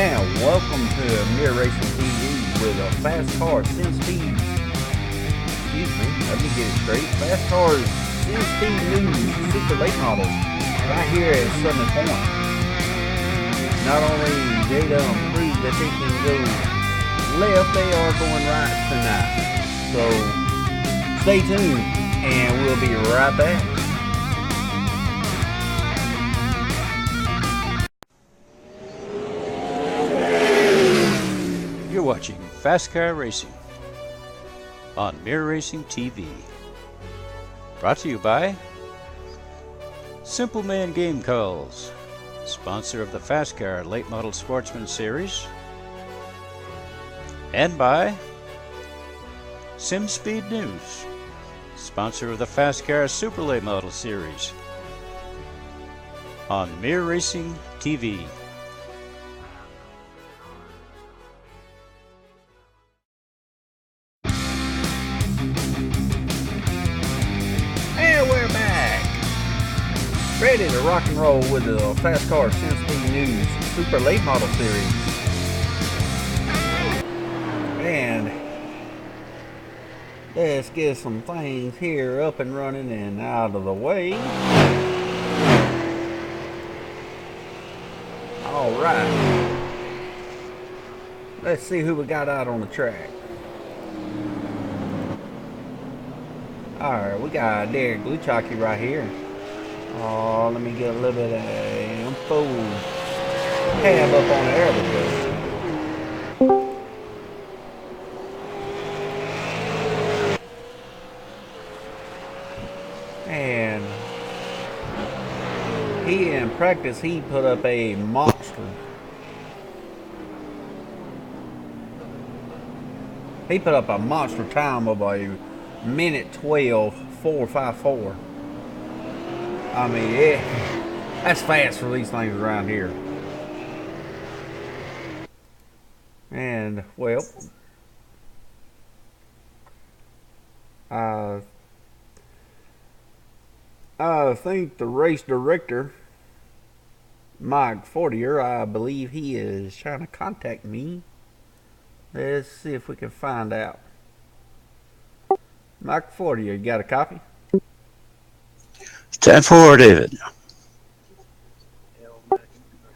And welcome to Mirror Racing TV with a Fascar Sim Speed. Excuse me, let me get it straight. Fascar's Sim Speed News Super Late Model right here at Southern Point. Not only they don't prove that they can go left, they are going right tonight. So stay tuned and we'll be right back. You're watching Fascar Racing on Mirror Racing TV. Brought to you by Simple Man Game Calls, sponsor of the Fascar Late Model Sportsman Series, and by SimSpeed News, sponsor of the Fascar Super Late Model Series on Mirror Racing TV. Ready to rock and roll with the Fascar Sim Speed News Super Late Model Series. And let's get some things here up and running and out of the way. Alright. Let's see who we got out on the track. Alright, we got Derek Gluchaki right here. Oh, let me get a little bit of info. Tab up on there we go. And he in practice he put up a monster. He put up a monster time of a minute 12.454. I mean, that's fast for these things around here. And, well, I think the race director, Mike Fortier, I believe he is trying to contact me. Let's see if we can find out. Mike Fortier, you got a copy? 10-4, David.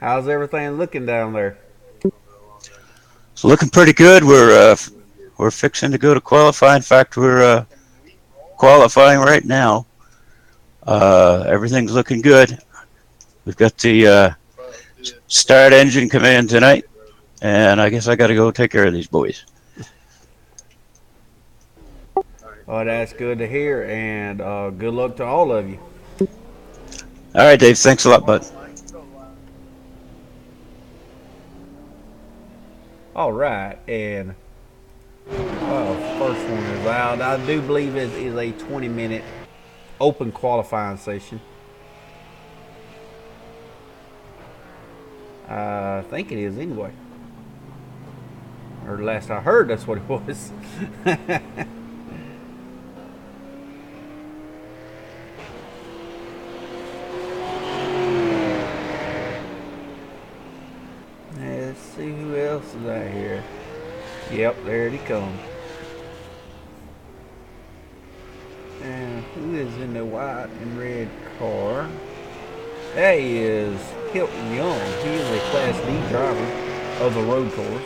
How's everything looking down there? It's looking pretty good. We're fixing to go to qualify. In fact, we're qualifying right now. Everything's looking good. We've got the start engine command tonight, and I guess I got to go take care of these boys. Well, that's good to hear, and good luck to all of you. All right, Dave. Thanks a lot, bud. All right, and first one is out. I do believe it is a 20-minute open qualifying session. I think it is anyway. Or last I heard, that's what it was. Let's see who else is out here. Yep, there he comes. And who is in the white and red car? That is Hilton Young. He is a Class D driver of the road course.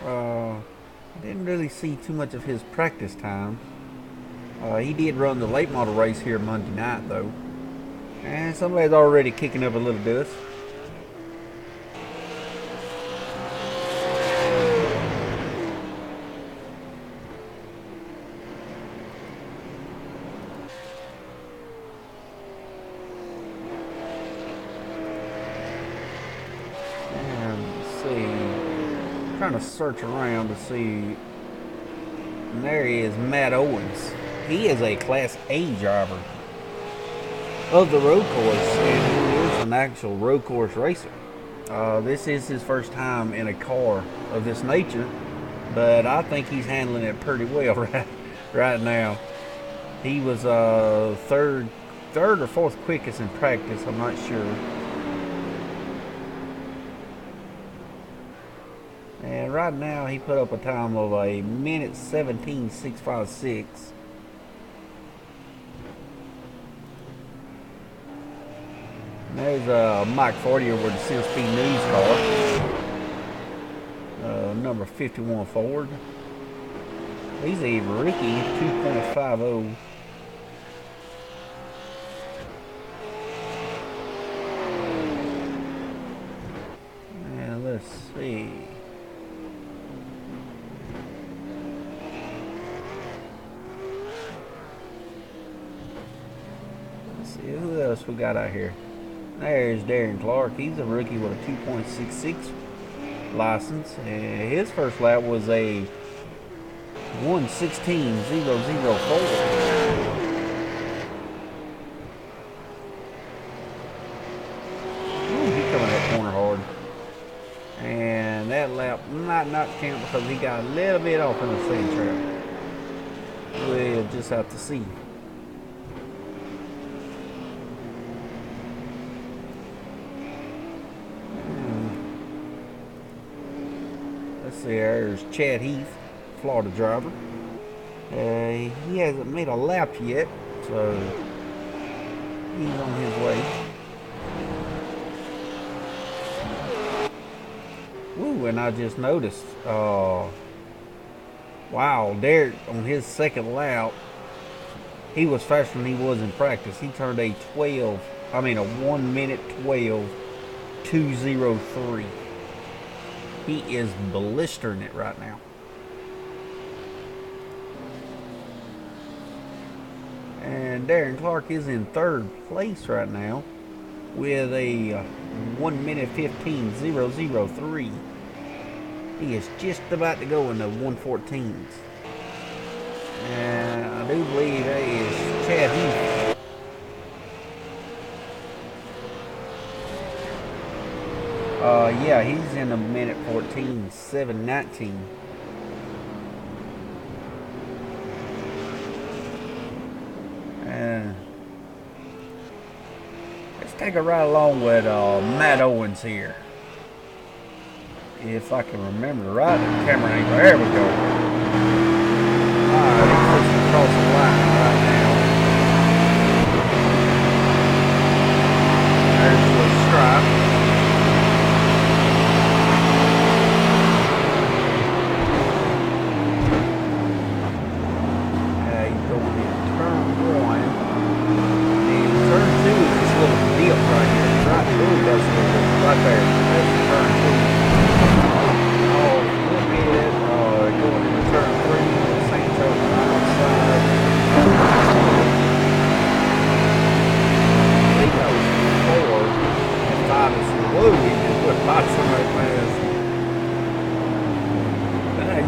I didn't really see too much of his practice time. He did run the late model race here Monday night though. And somebody's already kicking up a little dust. And let's see. I'm trying to search around to see. And there he is, Matt Owens. He is a Class A driver of the road course, and he is an actual road course racer. This is his first time in a car of this nature, but I think he's handling it pretty well right now. He was third third or fourth quickest in practice. I'm not sure. And right now he put up a time of a minute 17.656. There's Mike Fortier with the Sin Speed News car. Number 51 Ford. He's a rookie, 2.50. And let's see. Let's see who else we got out here. There's Darren Clark. He's a rookie with a 2.66 license. And his first lap was a 1:16.004. He coming that corner hard. And that lap might not count because he got a little bit off in the sand trap. We'll just have to see. Let's see, there's Chad Heath, Florida driver. He hasn't made a lap yet, so he's on his way. Ooh, and I just noticed, wow, Derek on his second lap, he was faster than he was in practice. He turned a 1 minute 12.203. He is blistering it right now. And Darren Clark is in third place right now with a 1 minute 15.003. He is just about to go in the 114s. And I do believe that is Chad Heath. Yeah, he's in a minute 14.719. And let's take a ride along with Matt Owens here. If I can remember right, the camera angle. There we go. Alright, he's pushing across the line right now. There's the stripe. He's going in turn 1. And turn 2 is this little dip right here. Right, really does right there. That's turn 2. Going into turn 3, St. Joe outside. He goes 4 and 5 is blue. He just went by somebody fast.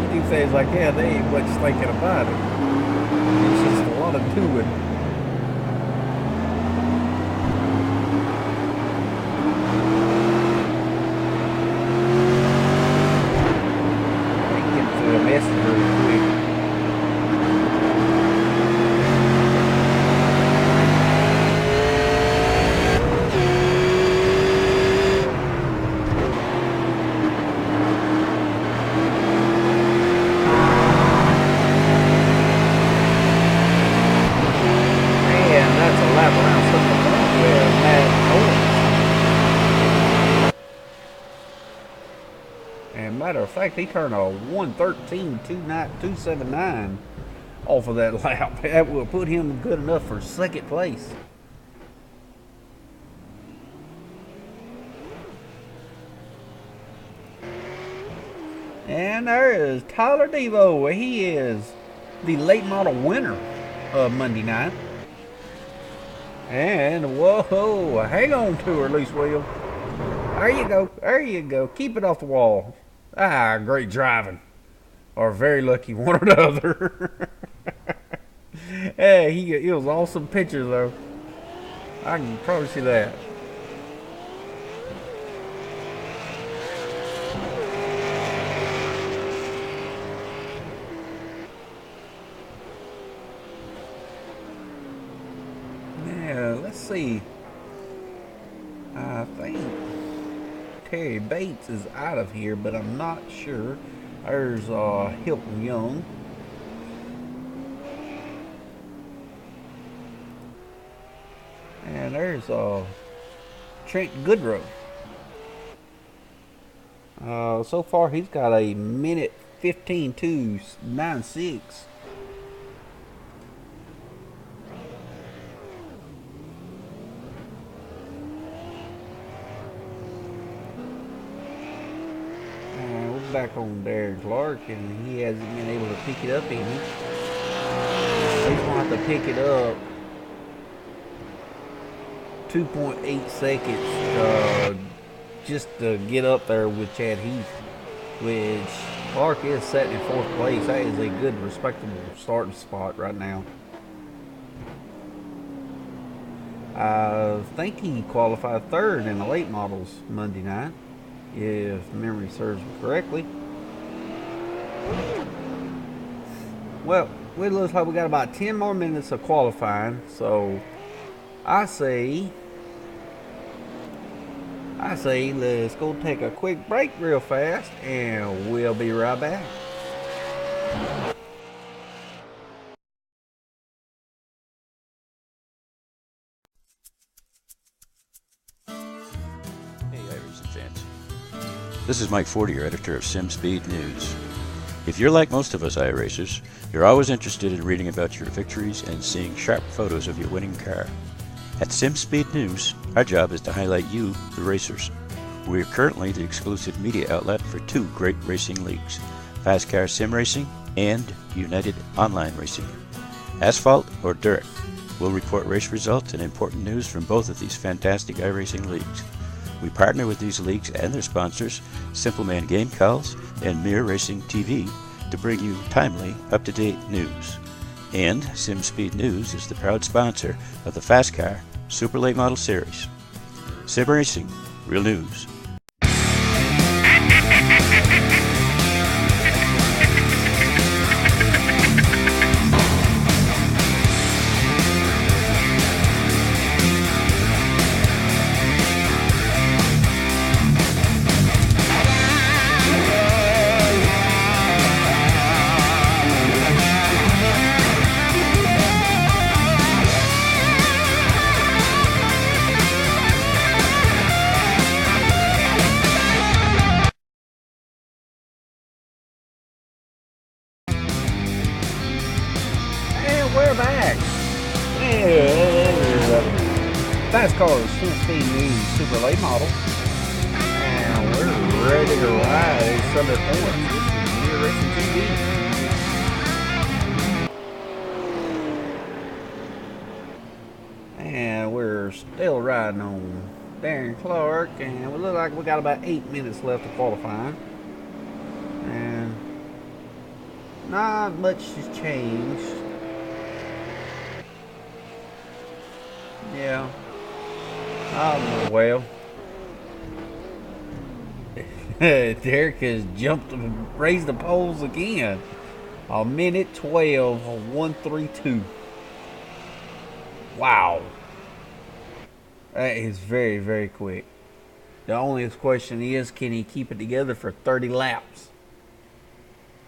You do things like, yeah, they ain't much thinking about it. It's just a lot of doing. Matter of fact, he turned a 1:13.279 off of that lap. That will put him good enough for second place. And there is Tyler Devo. He is the late model winner of Monday night. And whoa, hang on to her, loose wheel. There you go. There you go. Keep it off the wall. Ah, great driving. Or very lucky, one or the other. Hey, it was awesome pictures, though. I can probably see that. Yeah, let's see. I think Terry Bates is out of here, but I'm not sure. There's Hilton Young. And there's Trent Goodrow. So far he's got a minute 15.296. And we're back on Darren Clark, and he hasn't been able to pick it up any. He's gonna have to pick it up 2.8 seconds just to get up there with Chad Heath, which Clark is sitting in 4th place. That is a good, respectable starting spot right now. I think he qualified 3rd in the late models Monday night, if memory serves me correctly. Well, it looks like we got about 10 more minutes of qualifying, so I say let's go take a quick break real fast, and we'll be right back. Hey, iRacing fans. This is Mike Fortier, editor of SimSpeed News. If you're like most of us iRacers, you're always interested in reading about your victories and seeing sharp photos of your winning car. At SimSpeed News, our job is to highlight you, the racers. We are currently the exclusive media outlet for 2 great racing leagues, Fascar Sim Racing and United Online Racing. Asphalt or dirt, we'll report race results and important news from both of these fantastic iRacing leagues. We partner with these leagues and their sponsors, Simple Man Game Calls and Mirror Racing TV, to bring you timely, up-to-date news. And SimSpeed News is the proud sponsor of the Fascar Super Late Model Series. Sim Racing, real news. We're back. Fascar SimSpeed News Super Late Model, and we're ready to ride a Sunday points. This is Mirror Racing TV. And we're still riding on Darren Clark, and we look like we got about 8 minutes left of qualifying, and not much has changed. Yeah. Well. Derek has jumped and raised the poles again. A minute 12 on 132. Wow. That is very, very quick. The only question is, can he keep it together for 30 laps?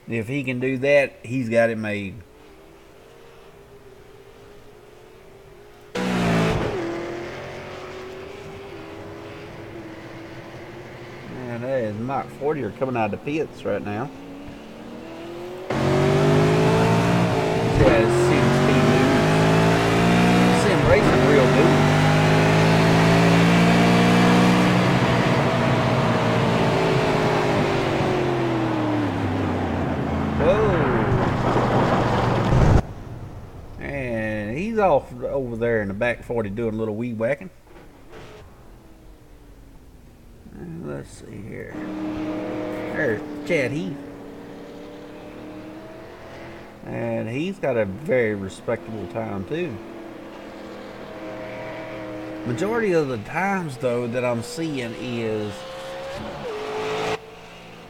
If he can do that, he's got it made. And that is Mike Fortier coming out of the pits right now. That is SimSpeed News. Sim Racing real news. Whoa. And he's off over there in the back 40 doing a little weed whacking. Let's see here. There's Chad Heath. And he's got a very respectable time too. Majority of the times though that I'm seeing is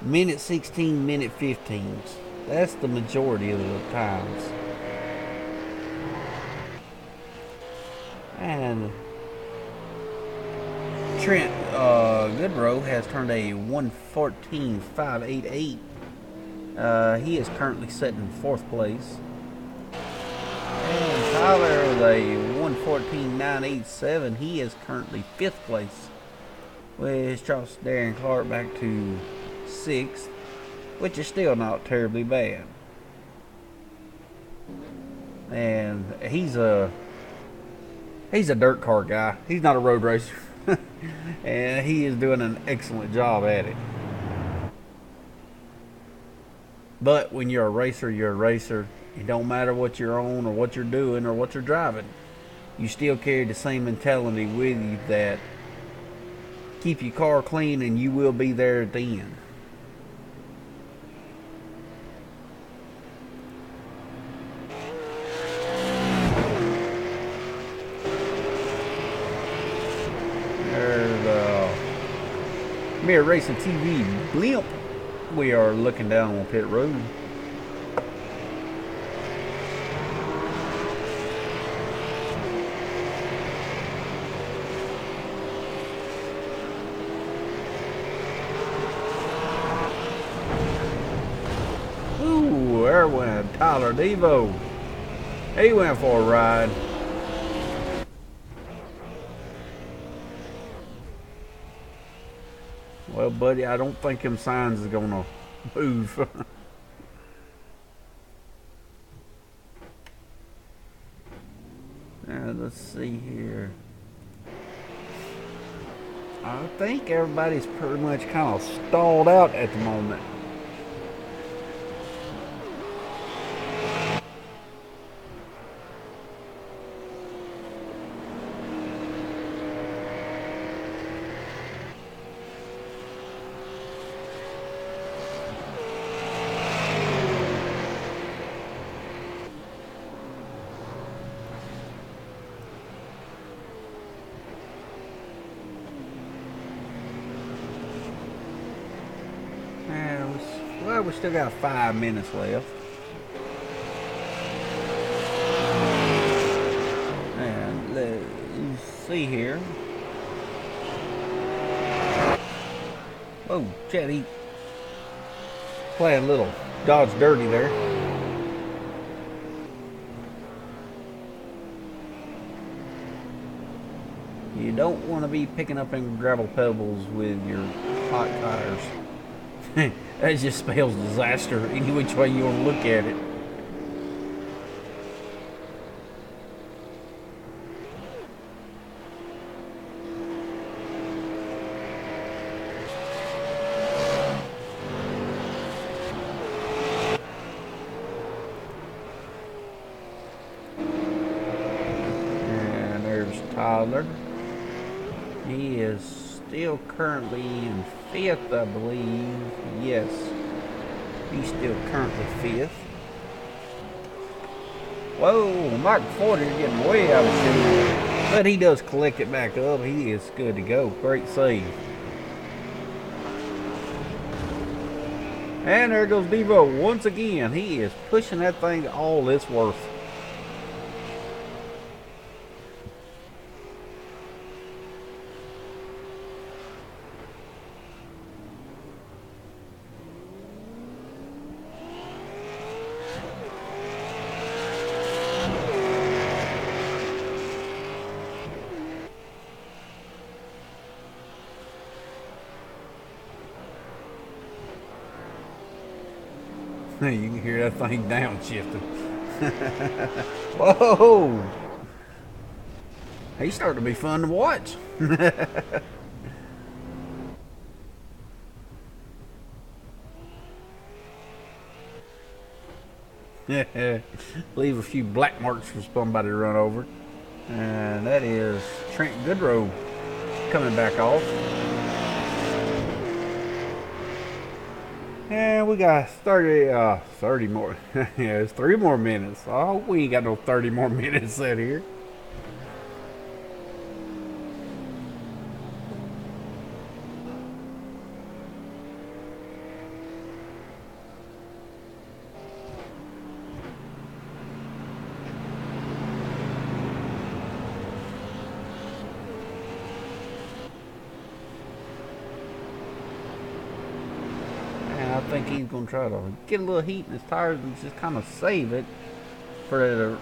minute 16, minute 15s. That's the majority of the times. And Trent Goodrow has turned a 114.588. He is currently set in 4th place. And Tyler with a 114.987. He is currently 5th place, which drops Darren Clark back to 6th, which is still not terribly bad. And he's a dirt car guy. He's not a road racer. And he is doing an excellent job at it. But when you're a racer, you're a racer. It don't matter what you're on or what you're doing or what you're driving. You still carry the same mentality with you that keep your car clean and you will be there at the end. Mirror Racing TV blimp. We are looking down on pit road. Ooh, there went Tyler Devo. He went for a ride. Well, buddy, I don't think them signs is gonna move. Now, let's see here. I think everybody's pretty much kind of stalled out at the moment. Well, we still got 5 minutes left. And let's see here. Oh, Chad, he playing a little Dodge Dirty there. You don't want to be picking up in gravel pebbles with your hot tires. That just spells disaster any which way you want to look at it. And there's Tyler. He is still currently in 5th, I believe. Yes, he's still currently 5th. Whoa, Mike Ford is getting way out of shape. But he does collect it back up. He is good to go. Great save. And there goes Devo once again. He is pushing that thing to all it's worth. You can hear that thing downshifting. Whoa! He's starting to be fun to watch. Leave a few black marks for somebody to run over. And that is Trent Goodrow coming back off. And we got 30 more. Yeah, it's 3 more minutes. I hope we ain't got no 30 more minutes set here. think he's going to try to get a little heat in his tires and just kind of save it for a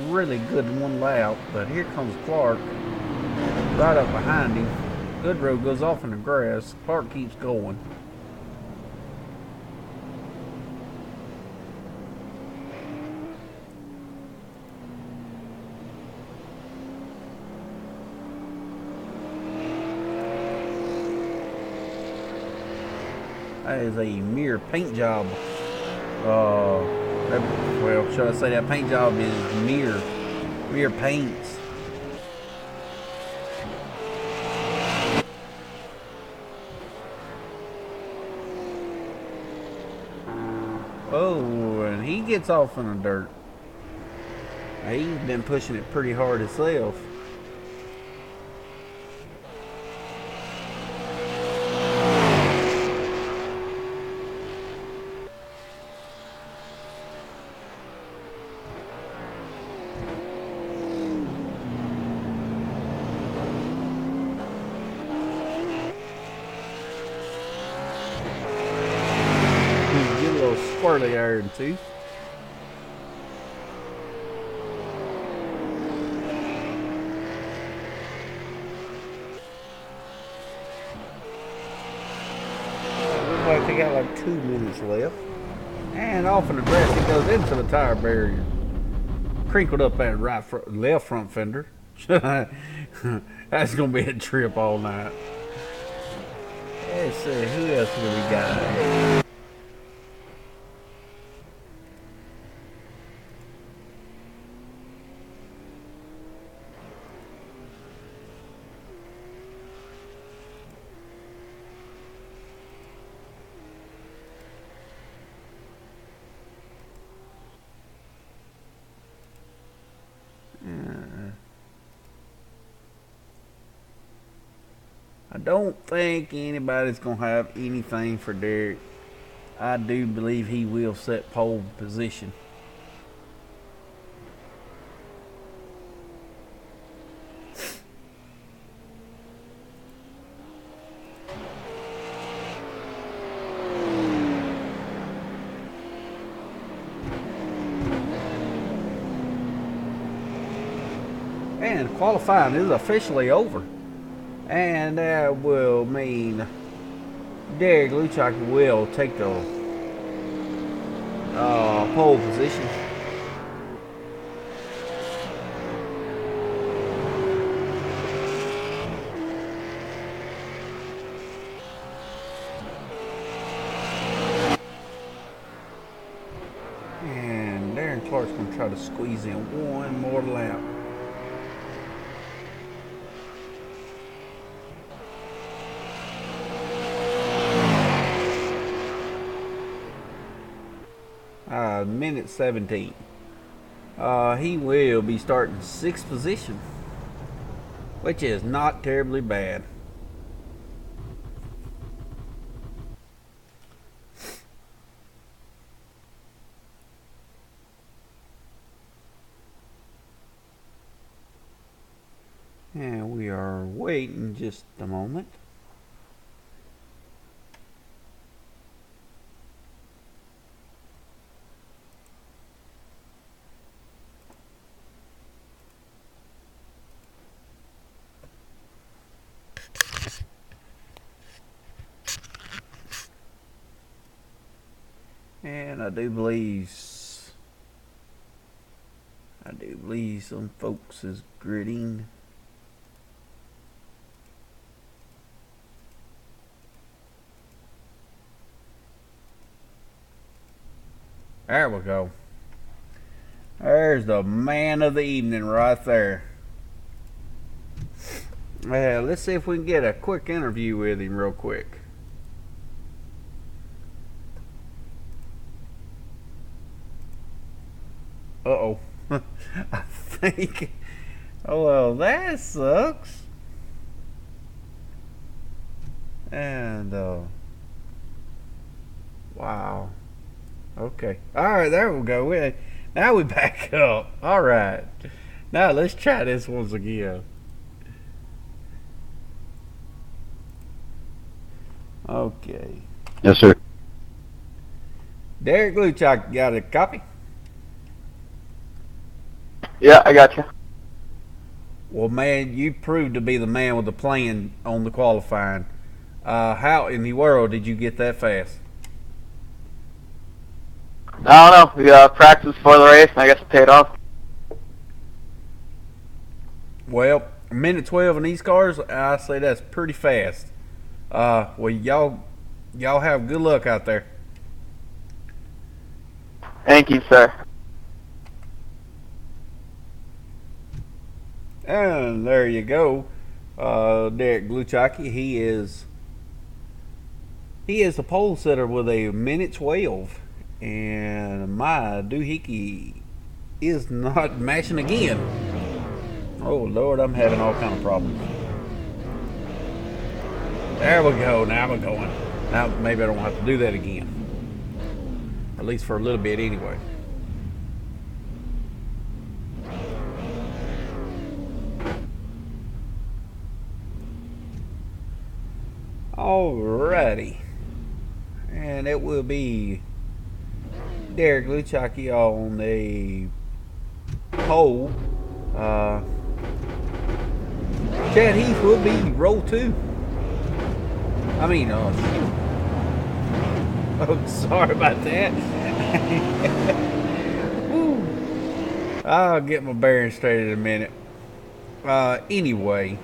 really good one lap. But here comes Clark right up behind him. Goodrow goes off in the grass. Clark keeps going. That is a mere paint job. Well, should I say that paint job is mere paints. Oh, and he gets off in the dirt. He's been pushing it pretty hard himself. Squirrely iron tooth. Looks like they got like 2 minutes left. And off in the grass he goes into the tire barrier. Crinkled up that left front fender. That's gonna be a trip all night. Let's see, who else do we got? I don't think anybody's going to have anything for Derek. I do believe he will set pole position. And qualifying is officially over. And that will mean Derek Luchak will take the pole position. And Darren Clark's going to try to squeeze in one more lap. Minute 17. He will be starting 6th position, which is not terribly bad. And we are waiting just a moment. And I do believe some folks is gridding. There we go. There's the man of the evening right there. Let's see if we can get a quick interview with him real quick. Uh-oh. I think... Oh, well, that sucks. And, wow. Okay. Alright, there we go. Now we back up. Alright. Now let's try this once again. Okay. Yes, sir. Derek Luchak, got a copy? Yeah, I got you. Well, man, you proved to be the man with the plan on the qualifying. How in the world did you get that fast? I don't know. We practiced before the race, and I guess it paid off. Well, a minute 12 in these cars, I say that's pretty fast. Well, y'all have good luck out there. Thank you, sir. And there you go. Derek Gluchaki, he is the pole setter with a minute 12. And my doohickey is not mashing again. Oh, Lord, I'm having all kind of problems. There we go. Now we're going. Now maybe I don't have to do that again. At least for a little bit anyway. Alrighty. And it will be Derek Luchaki on the pole. Chad Heath will be row 2. I mean, oh, sorry about that. I'll get my bearings straight in a minute. Anyway,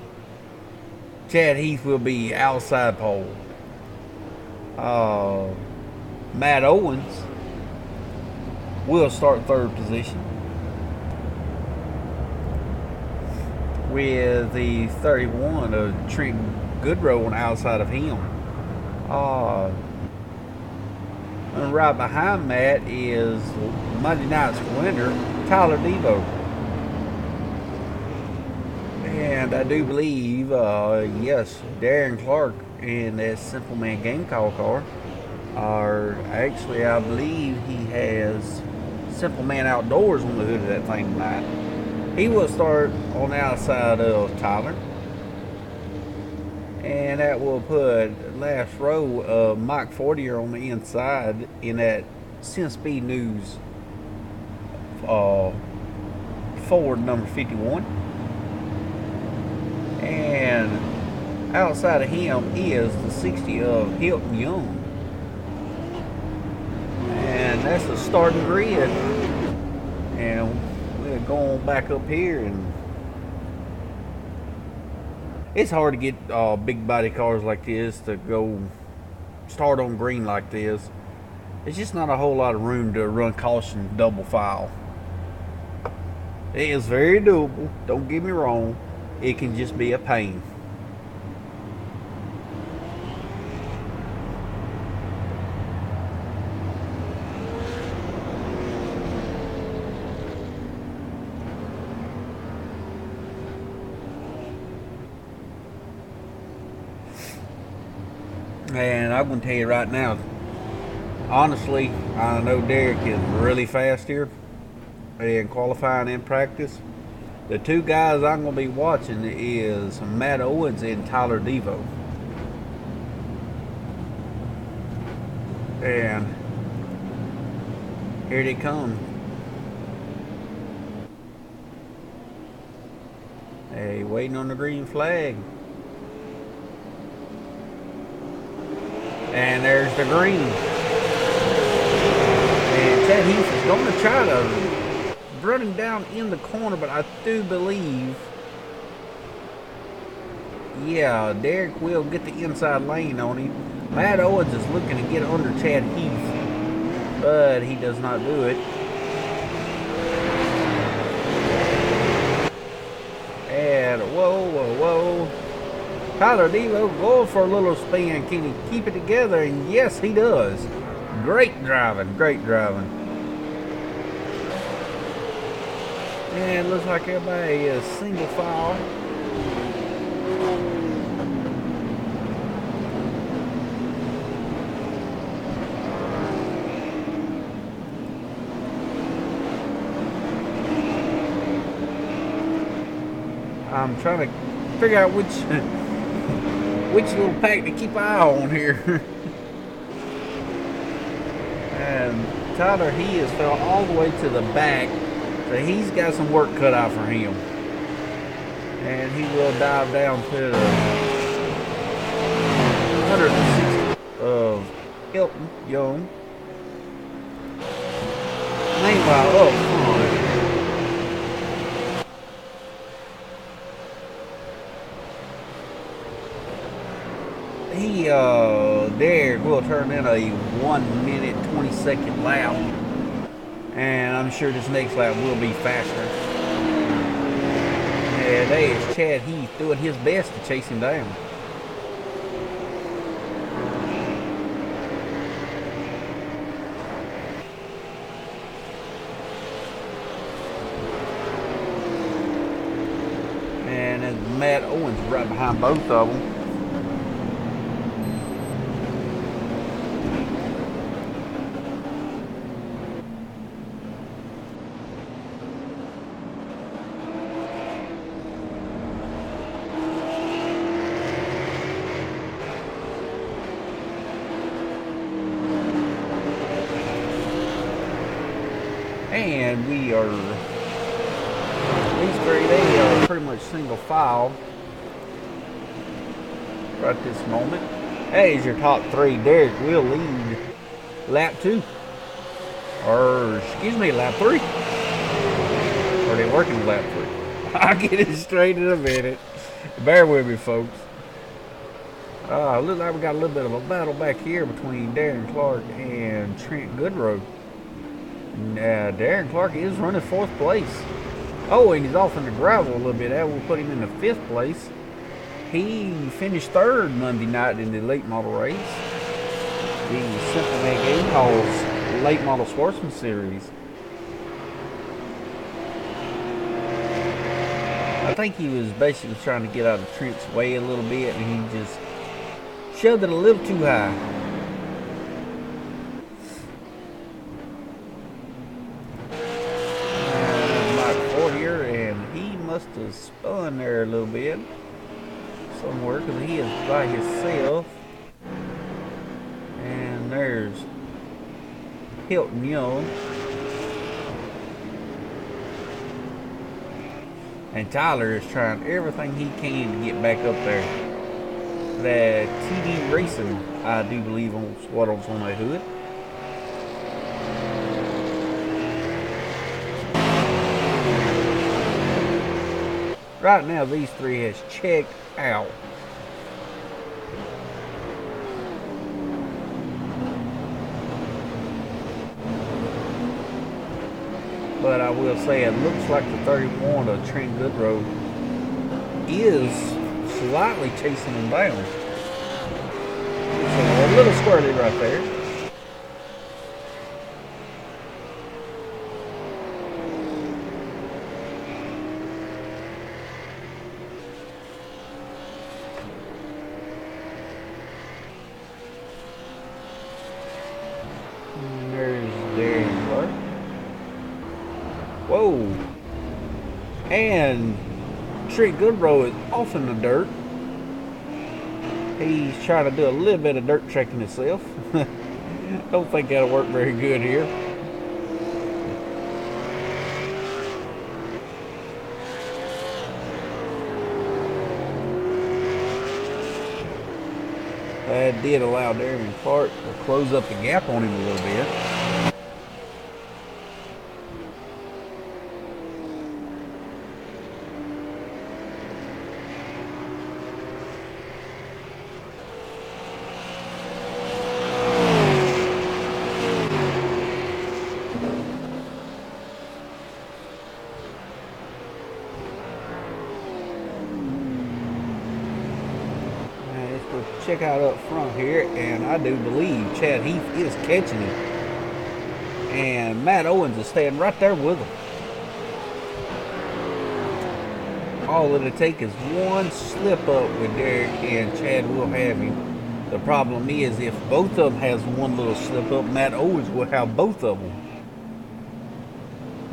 Chad Heath will be outside pole. Matt Owens will start 3rd position with the 31 of Trent Goodrow on outside of him. And right behind Matt is Monday night's winner, Tyler Devo. And I do believe, yes, Darren Clark in that Simple Man Game Call car. Or actually, I believe he has Simple Man Outdoors on the hood of that thing tonight. He will start on the outside of Tyler. And that will put last row of Mike Fortier on the inside in that Sin Speed News Ford number 51. And outside of him is the 60 of Hilton Young. And that's the starting grid. And we're going back up here, and it's hard to get big body cars like this to go start on green like this. It's just not a whole lot of room to run caution double file. It is very doable, don't get me wrong. It can just be a pain. And I'm going to tell you right now, honestly, I know Derek is really fast here in qualifying and practice. The two guys I'm going to be watching is Matt Owens and Tyler Devo. And here they come. Hey, waiting on the green flag. And there's the green. And Chad Heath is going to try to run him down in the corner, but I do believe, yeah, Derek will get the inside lane on him. Matt Owens is looking to get under Chad Heath, but he does not do it. And whoa, whoa, whoa. Tyler Devo going for a little spin. Can he keep it together? And yes, he does. Great driving, great driving. And it looks like everybody is single file. I'm trying to figure out which little pack to keep an eye on here. And Tyler, he has fell all the way to the back, so he's got some work cut out for him. And he will dive down to the 160 of Hilton Young. Meanwhile, up front, Derek will turn in a 1 minute 20-second lap, and I'm sure this next lap will be faster. And there's Chad Heath doing his best to chase him down. And then Matt Owens right behind both of them. And we are, these three, they are pretty much single file right this moment. There's your top three. Derek will lead lap 2. Or, excuse me, lap 3. Or are they working lap 3? I'll get it straight in a minute. Bear with me, folks. Looks like we got a little bit of a battle back here between Darren Clark and Trent Goodrow. Darren Clark is running 4th place. Oh, and he's off in the gravel a little bit. That will put him in the 5th place. He finished 3rd Monday night in the late model race. The Simply Calls Late Model Sportsman Series. I think he was basically trying to get out of Trent's way a little bit, and he just shoved it a little too high. Must have spun there a little bit somewhere because he is by himself. And there's Hilton Young. And Tyler is trying everything he can to get back up there. That TD Racing, I do believe, on what was on that hood. Right now, these three has checked out. But I will say it looks like the 31 of Trent Goodrow is slightly chasing him down. So a little squirrely right there. Whoa. And Trent Goodrow is off in the dirt. He's trying to do a little bit of dirt checking himself. Don't think that'll work very good here. That did allow Darren Clark to close up the gap on him a little bit. Check out up front here, and I do believe Chad Heath is catching him, and Matt Owens is staying right there with him. All it'll take is one slip up with Derek, and Chad will have him. The problem is, if both of them has one little slip up, Matt Owens will have both of them,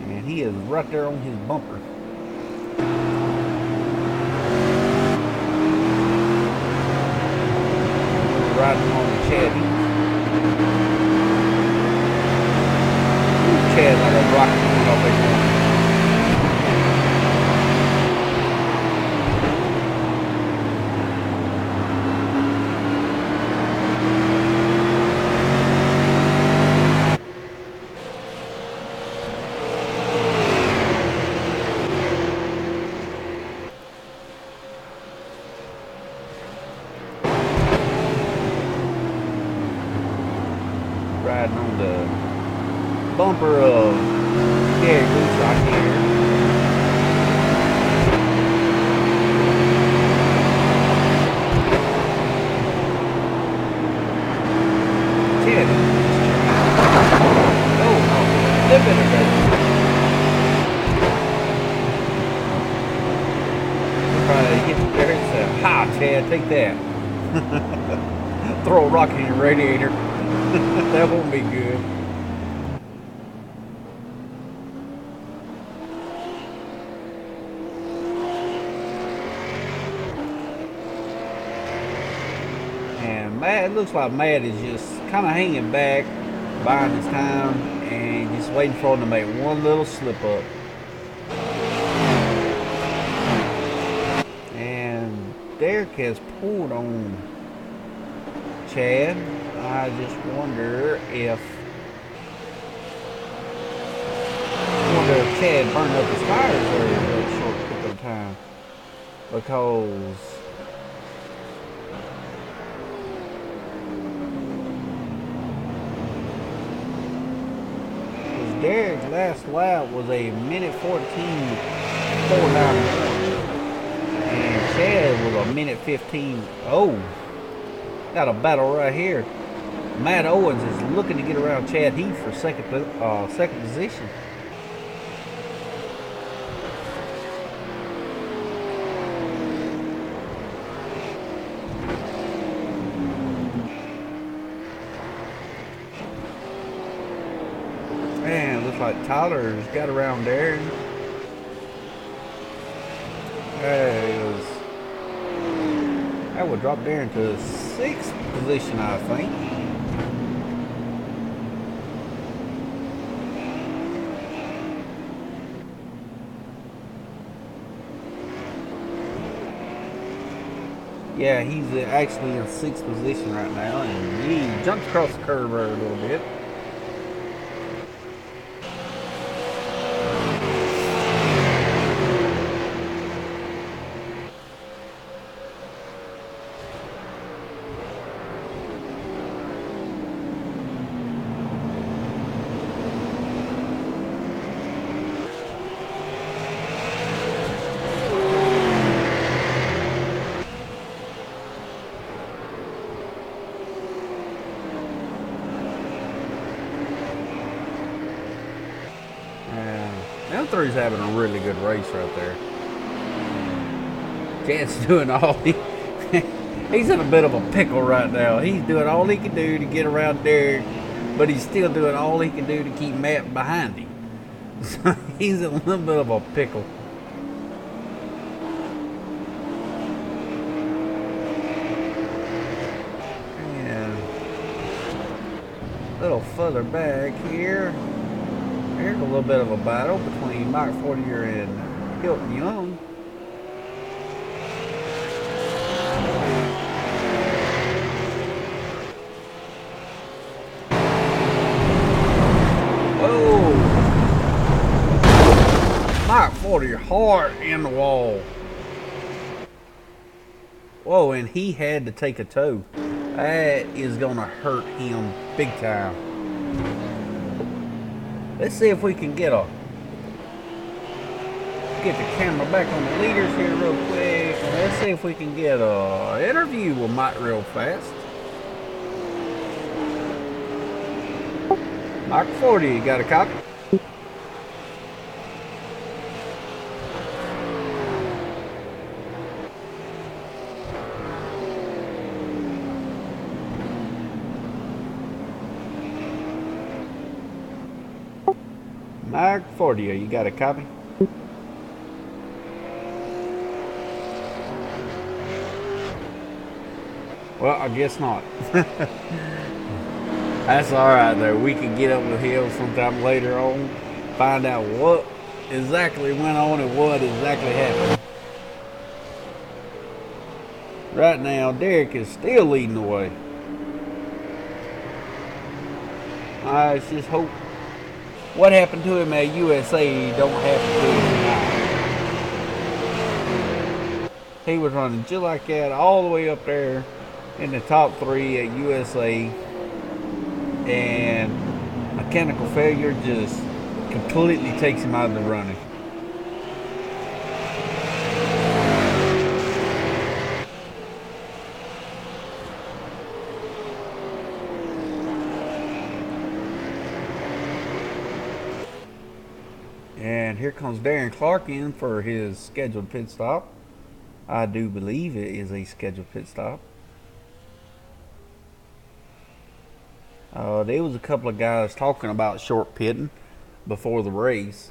and he is right there on his bumper. Riding on the Chad Heath. bumper of Gary Boots right here. Chad, oh, live in it, get there and say, "Ha, Chad, take that." Throw a rock in your radiator. That won't be good. And Matt, it looks like Matt is just kind of hanging back, buying his time, and just waiting for him to make one little slip up. And Derek has pulled on Chad. I just wonder if Chad burned up his tires there in a short period of time, because Derek's last lap was a minute 14.491, and Chad was a minute 15. Oh, got a battle right here. Matt Owens is looking to get around Chad Heath for second position. Man, looks like Tyler's got around there. That would drop there into 6th position, I think. Yeah, he's actually in 6th position right now, and he jumped across the curb there a little bit. Them three's having a really good race right there. Chad's doing all he's in a bit of a pickle right now. He's doing all he can do to get around Derek, but he's still doing all he can do to keep Matt behind him. So he's in a little bit of a pickle. And a little further back here, here's a little bit of a battle between Mike Fortier and Hilton Young. Whoa! Mike Fortier hard in the wall. Whoa, and he had to take a tow. That is gonna hurt him big time. Let's see if we can get the camera back on the leaders here real quick. Let's see if we can get an interview with Mike real fast. Mike 40, you got a copy? Mike 40, you got a copy? Well, I guess not. That's alright though. We can get up with him sometime later on, find out what exactly went on and what exactly happened. Right now, Derek is still leading the way. Let's just hope what happened to him at USA don't happen to him tonight. He was running just like that all the way up there in the top 3 at USA. And I mechanical failure just completely takes him out of the running. And here comes Darren Clark in for his scheduled pit stop. I do believe it is a scheduled pit stop. There was a couple of guys talking about short pitting before the race.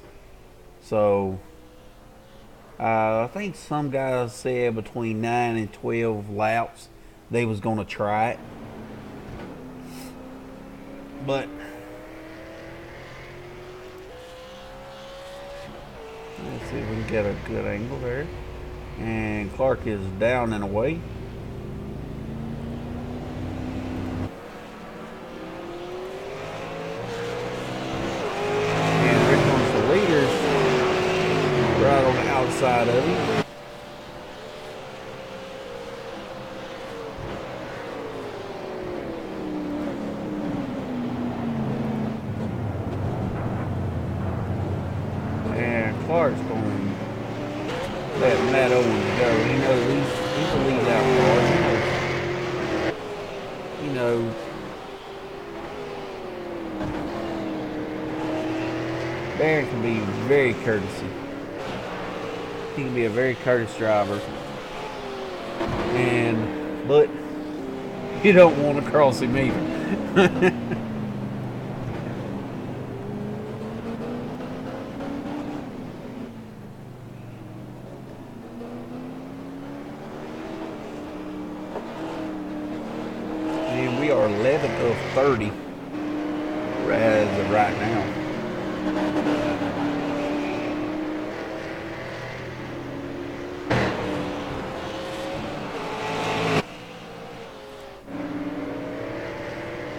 So I think some guys said between 9 and 12 laps they was going to try it. But let's see if we can get a good angle there. And Clark is down and away. And here comes the leaders right on the outside of him. And Clark's going to let Matt Owens go. He knows he's a lead out car. He knows. Darren can be very courteous. He can be a very courteous driver. But you don't want to cross him either. And we are 11 of 30 as of right now.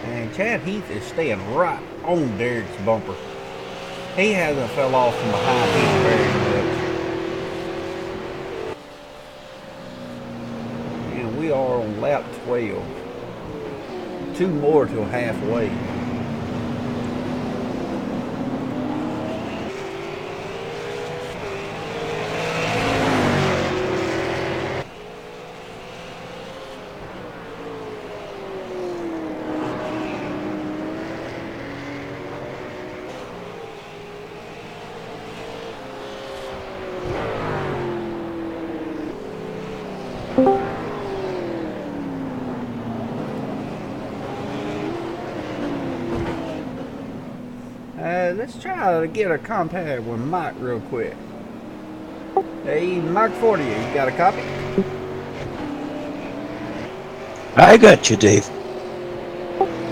And Chad Heath is staying right on Derek's bumper. He hasn't fell off from behind him very much. And we are on lap 12. 2 more till halfway. Let's try to get a contact with Mike real quick. Hey, Mike 40, you got a copy? I got you, Dave.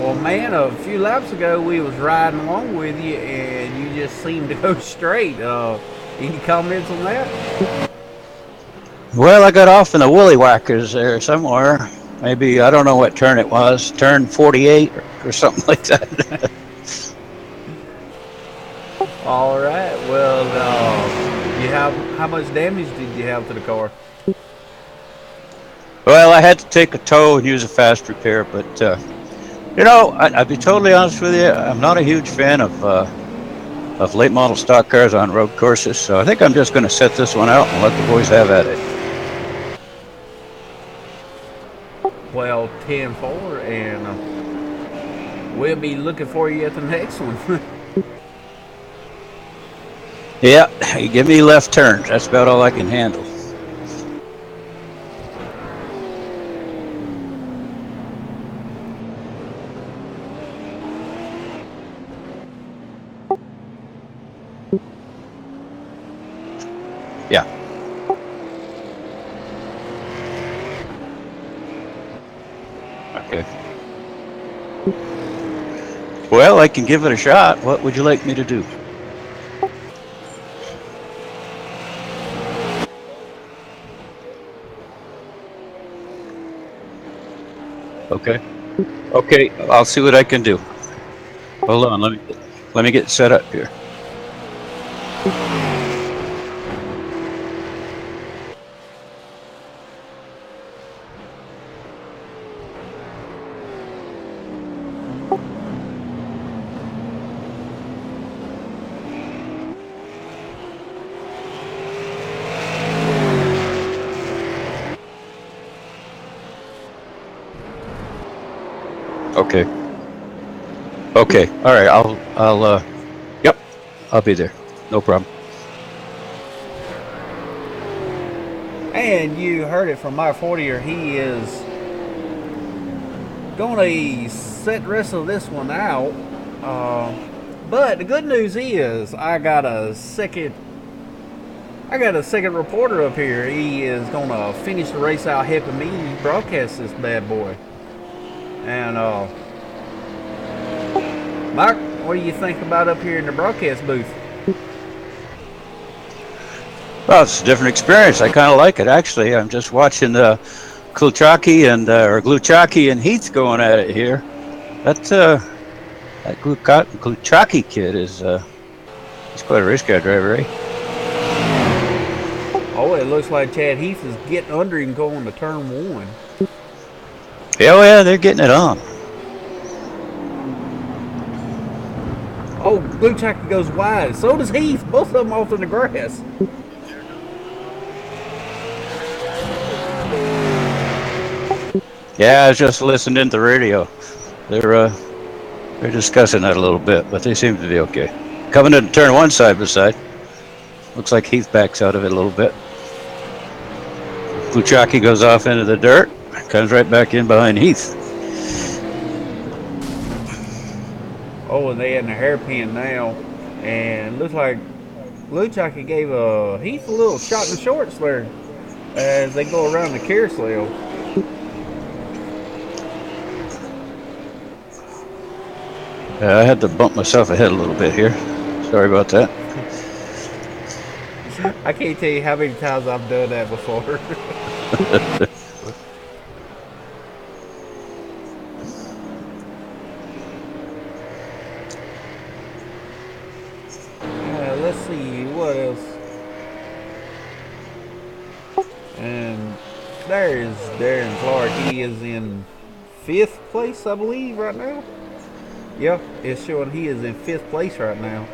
Well, man, a few laps ago we was riding along with you, and you just seemed to go straight. Any comments on that? Well, I got off in the woolly whackers there somewhere. Maybe, I don't know what turn it was. Turn 48 or something like that. All right. Well, how much damage did you have to the car? Well, I had to take a tow and use a fast repair, but I'd be totally honest with you. I'm not a huge fan of late model stock cars on road courses, so I think I'm just going to set this one out and let the boys have at it. Well, 10-4, and we'll be looking for you at the next one. Yeah, you give me left turns. That's about all I can handle. Yeah. Okay. Well, I can give it a shot. What would you like me to do? Okay. Okay, I'll see what I can do. Hold on, let me get set up here. Okay. Okay. All right. Yep. I'll be there. No problem. And you heard it from my 40er. He is going to set the rest of this one out. But the good news is I got a second reporter up here. He is going to finish the race out helping me broadcast this bad boy. And Mike, what do you think about up here in the broadcast booth? Well, it's a different experience. I kind of like it, actually. I'm just watching Gluchaki and Heath going at it here. That Gluchaki kid is he's quite a race car driver, eh? Oh, it looks like Chad Heath is getting under him going to turn 1. Oh yeah, they're getting it on. Oh, Gluchaki goes wide. So does Heath. Both of them off in the grass. Yeah, I was just listening to the radio. They're discussing that a little bit, but they seem to be okay. Coming in turn 1 side by side. Looks like Heath backs out of it a little bit. Gluchaki goes off into the dirt, comes right back in behind Heath. Oh, and they in the hairpin now, and looks like Gluchaki gave Heath a little shot in the shorts there as they go around the carousel. I had to bump myself ahead a little bit here. Sorry about that. I can't tell you how many times I've done that before. Let's see what else. And there's Darren Clark. He is in 5th place, I believe, right now. Yeah, it's showing he is in 5th place right now.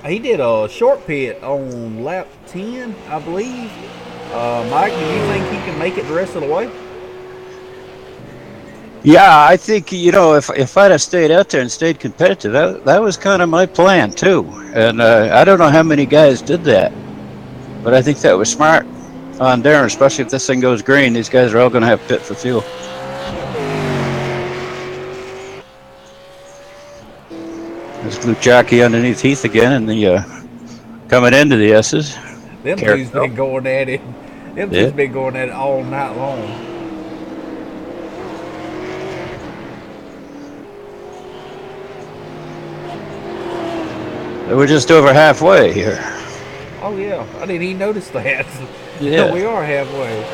He did a short pit on lap 10, I believe. Mike, do you think he can make it the rest of the way? Yeah, I think, if I'd have stayed out there and stayed competitive, that was kind of my plan too. And I don't know how many guys did that, but I think that was smart on Darren, especially if this thing goes green. These guys are all going to have pit for fuel. There's Gluchaki underneath Heath again, and the coming into the S's. Them dudes been going at it. Them dudes been going at it all night long. We're just over halfway here. Oh yeah, I didn't even notice that. Yeah, we are halfway.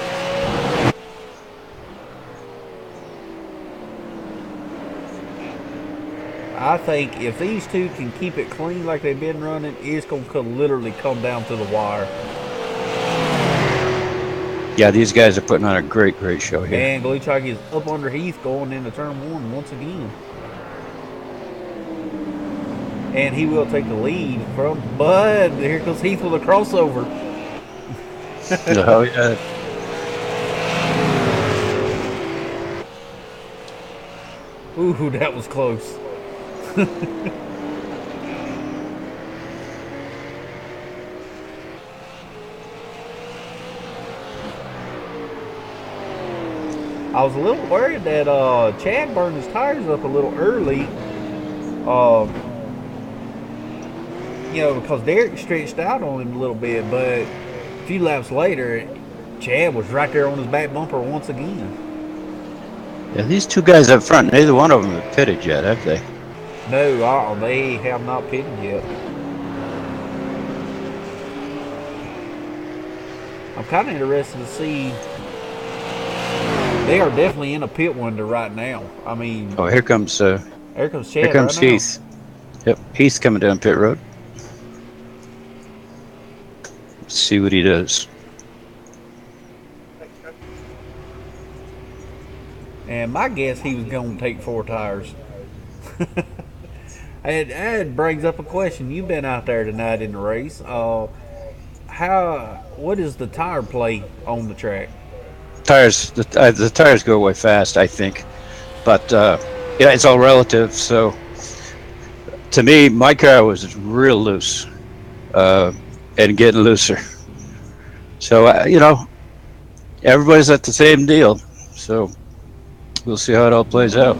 I think if these two can keep it clean like they've been running, it's going to literally come down to the wire. Yeah, these guys are putting on a great show here. And Gluchaki is up under Heath going into turn 1 once again. And he will take the lead from Bud. Here comes Heath with a crossover. Oh, yeah. Ooh, that was close. I was a little worried that Chad burned his tires up a little early. Because Derek stretched out on him a little bit, but a few laps later, Chad was right there on his back bumper once again. Yeah, these two guys up front, neither one of them have pitted yet, have they? No, they have not pitted yet. I'm kind of interested to see. They are definitely in a pit window right now. I mean, here comes Chad. Here comes Heath. Yep, Heath coming down pit road. Let's see what he does. And my guess, he was going to take 4 tires. It brings up a question. You've been out there tonight in the race. What is the tire play on the track? The tires go away fast, I think. But yeah, it's all relative. So to me, my car was real loose and getting looser. So everybody's at the same deal. So we'll see how it all plays out.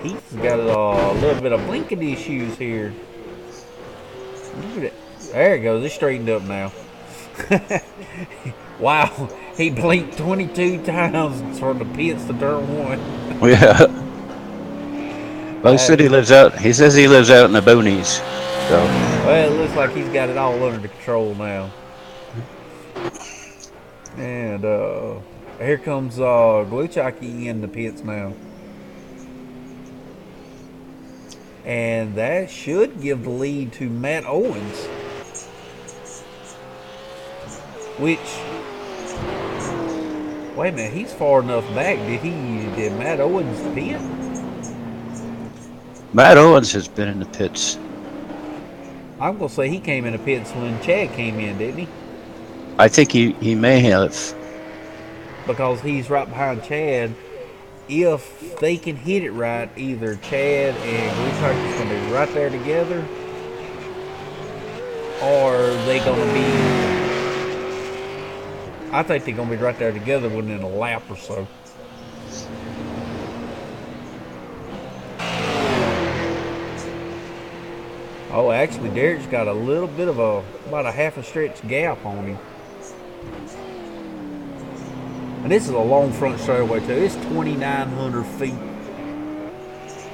He's got a little bit of blinking issues here. Look at it. There it goes. It's straightened up now. Wow. He blinked 22 times from the pits to turn one. Yeah. Well, he says he lives out in the boonies. So. Well, it looks like he's got it all under control now. And here comes Gluchaki in the pits now. And that should give the lead to Matt Owens. Which, wait a minute, he's far enough back. Did Matt Owens pit? Matt Owens has been in the pits. I'm going to say he came in the pits when Chad came in, didn't he? I think he may have. Because he's right behind Chad. If they can hit it right, either Chad and Gluchaki's going to be right there together, or they going to be... I think they're going to be right there together within a lap or so. Oh, actually, Derek's got a little bit of about a half a stretch gap on him. And this is a long front straightaway, too. It's 2,900 feet.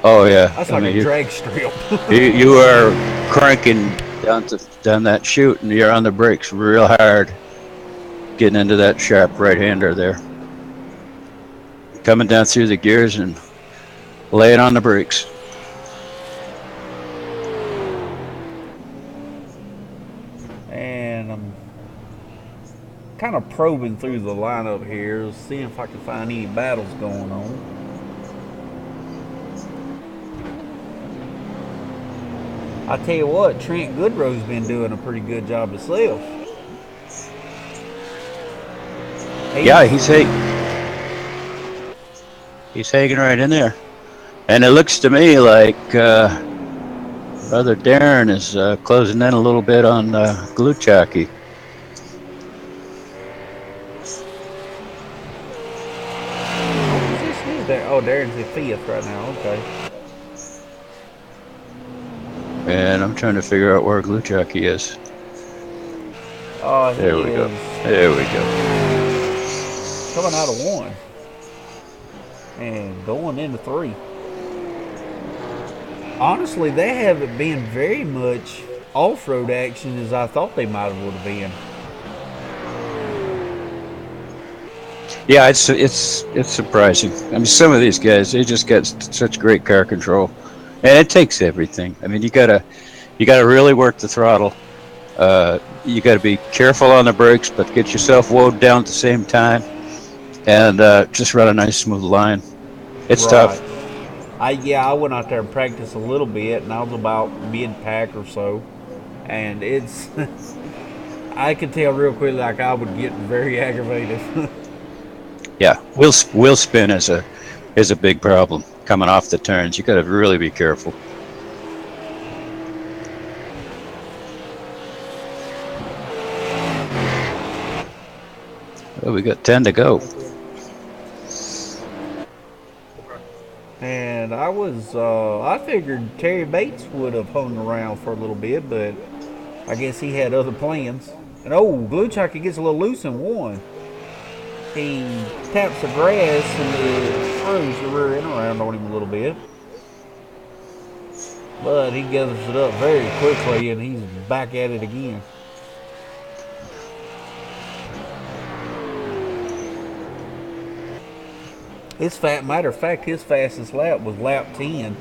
Oh, yeah. That's like a drag strip. you are cranking down that chute, and you're on the brakes real hard. Getting into that sharp right-hander there. Coming down through the gears and laying on the brakes. And I'm kind of probing through the lineup here, seeing if I can find any battles going on. I tell you what, Trent Goodrow's been doing a pretty good job himself. Yeah, he's hanging right in there. And it looks to me like Brother Darren is closing in a little bit on Gluchaki. Oh, Darren's in fifth right now, okay. And I'm trying to figure out where Gluchaki is. Oh, there we go. There we go. Coming out of one. And going into three. Honestly, they haven't been very much off-road action as I thought they might have would have been. Yeah, it's surprising. I mean, some of these guys, they just got such great car control, and it takes everything. I mean, you gotta really work the throttle. You gotta be careful on the brakes, but get yourself wound down at the same time, and just run a nice smooth line. It's tough. I went out there and practiced a little bit, and I was about mid-pack or so, and it's I could tell real quickly like I would get very aggravated. Yeah, wheel spin is a big problem coming off the turns. You got to really be careful. Well, we got 10 to go. And I figured Terry Bates would have hung around for a little bit, but I guess he had other plans. And Gluchaki gets a little loose in one. He taps the grass and it throws the rear end around on him a little bit. But he gathers it up very quickly and he's back at it again. Matter of fact, his fastest lap was lap 10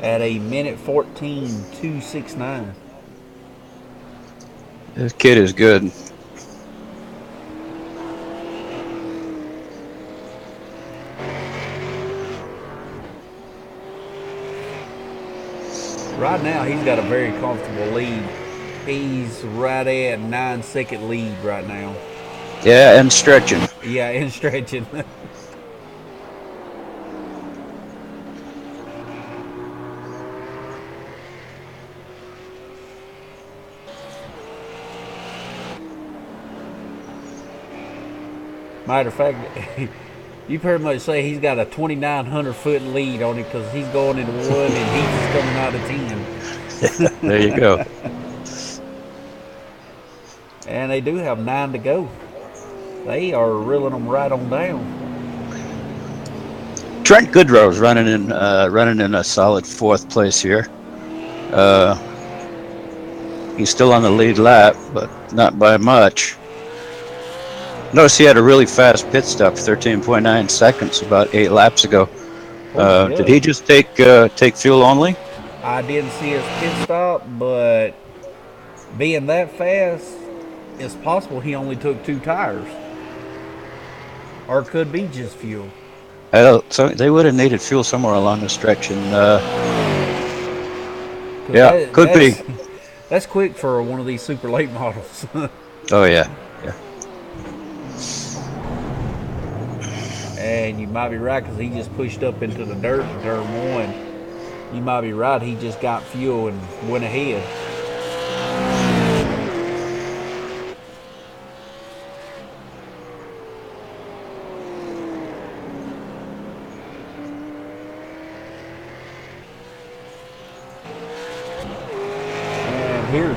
at a minute 14.269. This kid is good. Right now, he's got a very comfortable lead. He's right at 9-second lead right now. Yeah, and stretching. Yeah, and stretching. Matter of fact, you pretty much say he's got a 2,900-foot lead on it because he's going into one and he's just coming out of 10. There you go. And they do have 9 to go. They are reeling them right on down. Trent Goodrow's running in a solid 4th place here. He's still on the lead lap, but not by much. Notice he had a really fast pit stop, 13.9 seconds, about 8 laps ago. Did he just take fuel only? I didn't see his pit stop, but being that fast, it's possible he only took 2 tires. Or it could be just fuel. So they would have needed fuel somewhere along the stretch, and could be. That's quick for one of these super late models. Oh yeah. And you might be right because he just pushed up into the dirt in turn 1. You might be right. He just got fuel and went ahead. And here's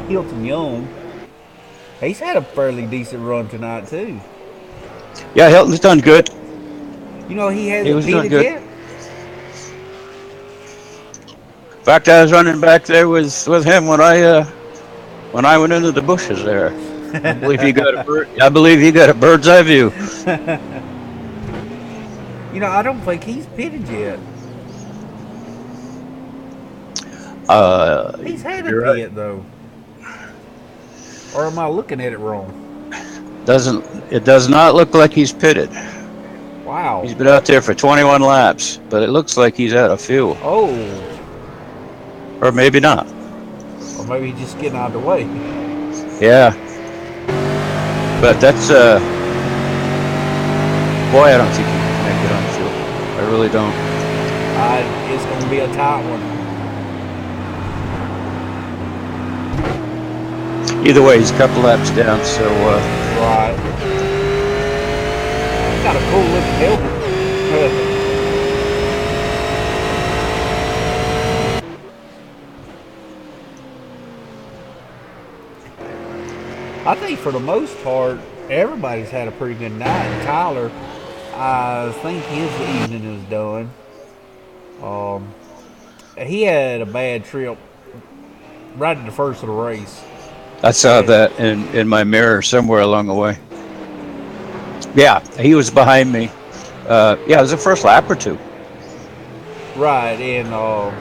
Hilton Young. He's had a fairly decent run tonight too. Yeah, Hilton's done good. You know he hasn't pitted yet. In fact, I was running back there with him when I went into the bushes there. I believe he got a bird's eye view. You know, I don't think he's pitted yet. He's had a pit though. Or am I looking at it wrong? It does not look like he's pitted. Wow. He's been out there for 21 laps, but it looks like he's out of fuel. Oh. Or maybe not. Or maybe he's just getting out of the way. Yeah. But that's boy, I don't think he can make it on fuel. I really don't. It's going to be a tight one. Either way, he's a couple laps down, so right. He's got a cool looking helmet. I think for the most part, everybody's had a pretty good night. And Tyler, I think his evening is done. He had a bad trip right at the first of the race. I saw that in my mirror somewhere along the way. Yeah, he was behind me. It was the first lap or 2. Right, and all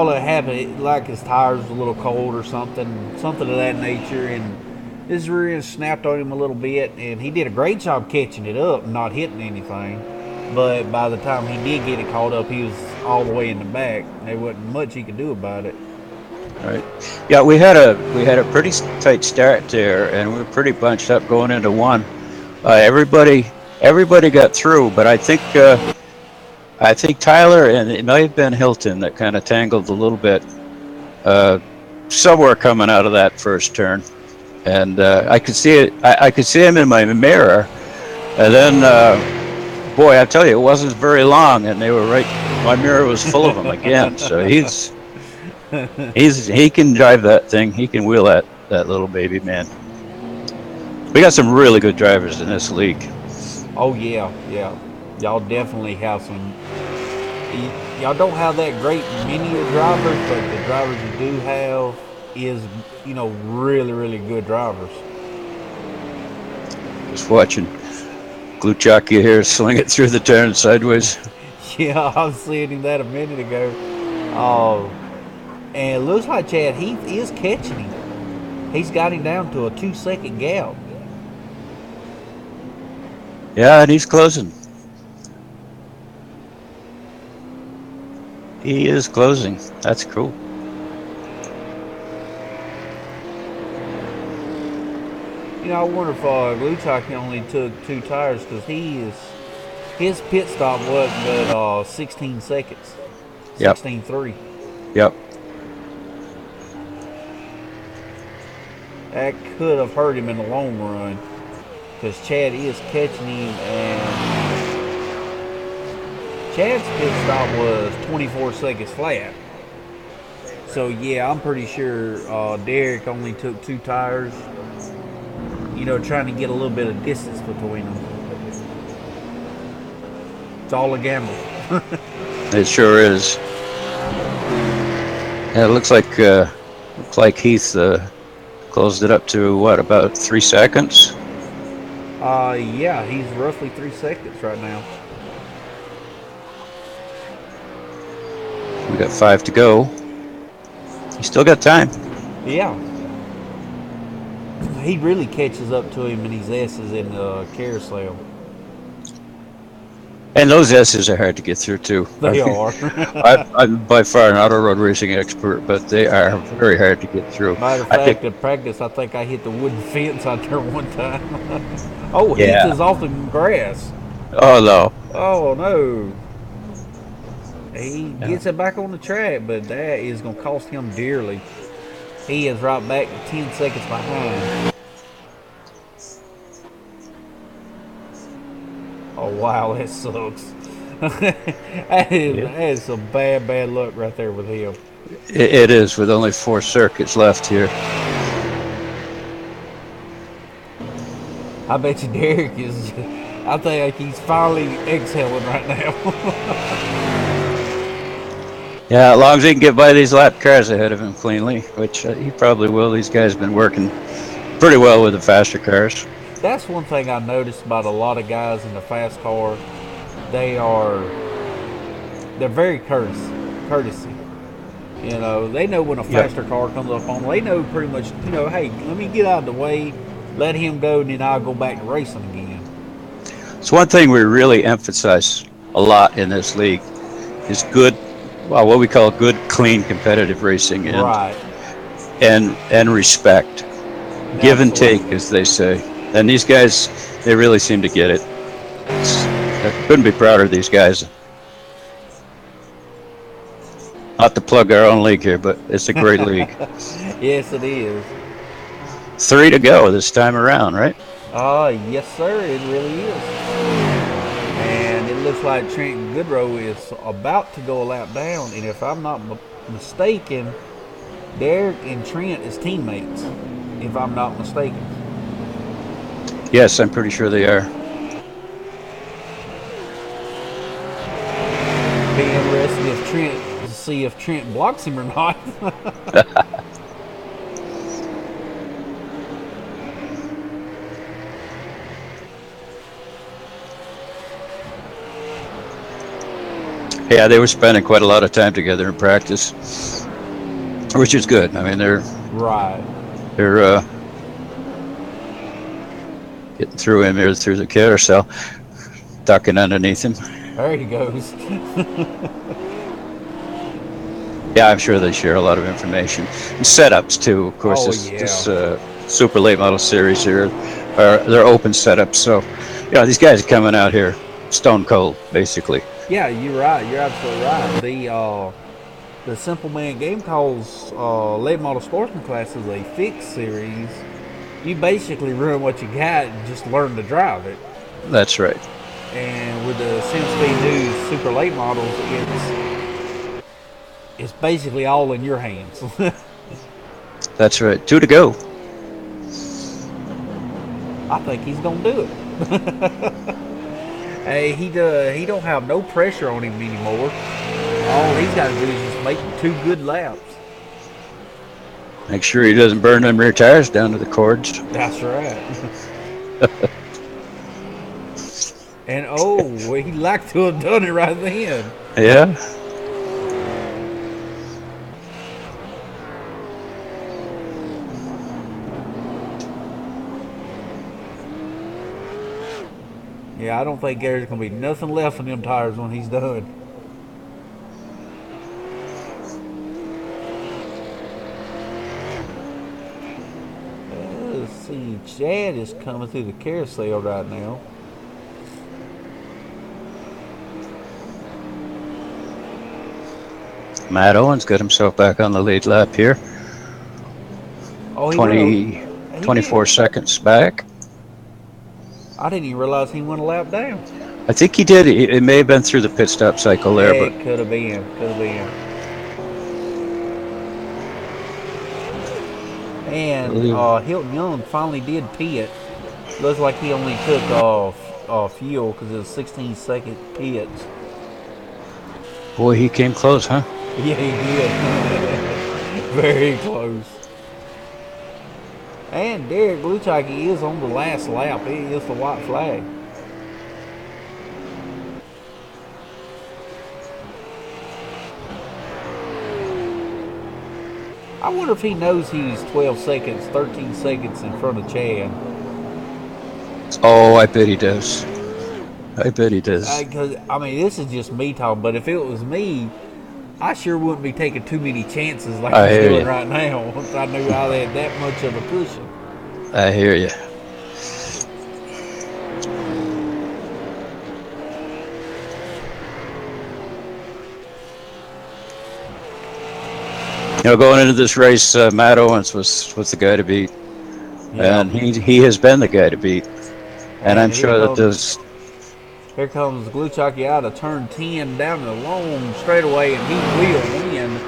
that happened, like his tires was a little cold or something of that nature, and his rear end snapped on him a little bit, and he did a great job catching it up and not hitting anything. But by the time he did get it caught up, he was all the way in the back. There wasn't much he could do about it. Right. Yeah, we had a pretty tight start there, and we were pretty bunched up going into 1. Everybody got through, but I think Tyler and it might have been Hilton that kind of tangled a little bit somewhere coming out of that first turn, and I could see it. I could see him in my mirror, and then boy, I tell you, it wasn't very long, and they were right. My mirror was full of them again. So he can drive that thing. He can wheel that little baby man. We got some really good drivers in this league. Oh yeah. Y'all definitely have some. Y'all don't have that great many of drivers, but the drivers you do have is, really, really good drivers. Just watching Glue Jockey here swing it through the turn sideways. Yeah, I was seeing him that a minute ago. And it looks like, Chad, he is catching him. He's got him down to a 2-second gap. Yeah, and he's closing. He is closing. That's cool. I wonder if Luchak only took 2 tires because his pit stop wasn't but 16 seconds, Yep. 16.3. Yep. That could have hurt him in the long run because Chad is catching him, and Chad's pit stop was 24 seconds flat. So yeah, I'm pretty sure Derek only took 2 tires. Trying to get a little bit of distance between them. It's all a gamble. It sure is. Yeah, it looks like Heath closed it up to what, about 3 seconds? Yeah, he's roughly 3 seconds right now. We got 5 to go. You still got time. Yeah. He really catches up to him in these S's in the carousel. And those S's are hard to get through too. They are. I'm by far an auto road racing expert, but they are very hard to get through. Matter of I think, fact, in practice, I think I hit the wooden fence out there one time. Oh, Heath yeah. is off the grass. Oh no. Oh, no. He Yeah. gets it back on the track, but that is going to cost him dearly. He is right back 10 seconds behind. Oh, wow, that sucks. that is some bad luck right there with him. It is, with only 4 circuits left here. I bet you Derek is. I think he's finally exhaling right now. Yeah, as long as he can get by these lap cars ahead of him cleanly, which he probably will. These guys have been working pretty well with the faster cars. That's one thing I noticed about a lot of guys in the fast car. They're very courtesy. They know when a faster car comes up on them. They know pretty much, hey, let me get out of the way, let him go, and then I'll go back to racing again. It's one thing we really emphasize a lot in this league is good, well, what we call good, clean, competitive racing, and Right. and respect, give and take, as they say. And these guys, they really seem to get it. I couldn't be prouder of these guys. Not to plug our own league here, but it's a great league. Yes, it is. 3 to go this time around, right? Yes, sir, it really is. And it looks like Trent Goodrow is about to go a lap down, and if I'm not mistaken, Derek and Trent is teammates, if I'm not mistaken. Yes, I'm pretty sure they are. Be interesting to see if Trent blocks him or not. Yeah, they were spending quite a lot of time together in practice, which is good. I mean, they're right. They're getting through him here through the carousel, ducking underneath him. There he goes. Yeah, I'm sure they share a lot of information and setups too. Of course, this Super Late Model Series here they're open setups, so these guys are coming out here stone cold, basically. Yeah, you're right. You're absolutely right. The Simple Man Game Calls Late Model Sportsman class is a fixed series. You basically run what you got and just learn to drive it. That's right. And with the SimSpeed News Super Late Models, it's basically all in your hands. That's right. 2 to go. I think he's gonna do it. Hey, he don't have no pressure on him anymore. All he's got to do is just make 2 good laps. Make sure he doesn't burn them rear tires down to the cords. That's right. And he'd like to have done it right then. Yeah. Yeah, I don't think there's going to be nothing left in them tires when he's done. Let's see. see, Chad is coming through the carousel right now. Matt Owens got himself back on the lead lap here. Oh, he 24 seconds back. I didn't even realize he went a lap down. I think he did. It may have been through the pit stop cycle there, but it could have been. And Hilton Young finally did pit. Looks like he only took fuel because it was 16-second pits. Boy, he came close, huh? Yeah, he did. Very close. And Derek looks like he is on the last lap. It is the white flag. I wonder if he knows he's 12 seconds, 13 seconds in front of Chad. Oh, I bet he does. Because, I mean, this is just me talking, but if it was me, I sure wouldn't be taking too many chances like he's doing right now once I knew I had that much of a cushion. I hear you. You know, going into this race, Matt Owens was the guy to beat, and he has been the guy to beat. And I'm sure that this. Here comes Gluchaki out of turn 10 down the long straightaway, and he will win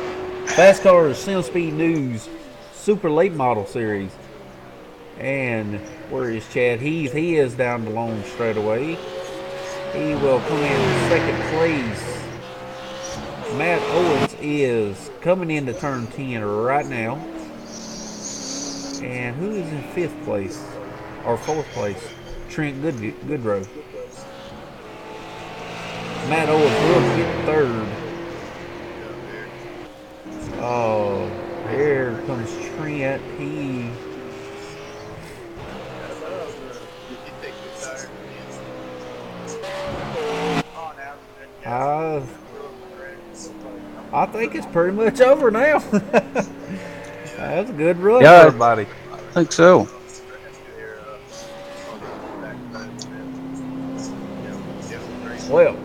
Fascar Sim Speed News Super Late Model Series. And where is Chad Heath? He is down the long straightaway. He will come in second place. Matt Owens is coming into turn 10 right now. And who is in fifth place? Or fourth place? Trent Goodrow. Matt Owens will get third. Oh, here comes Trent. I think it's pretty much over now. That's a good run for everybody. I think so. Well,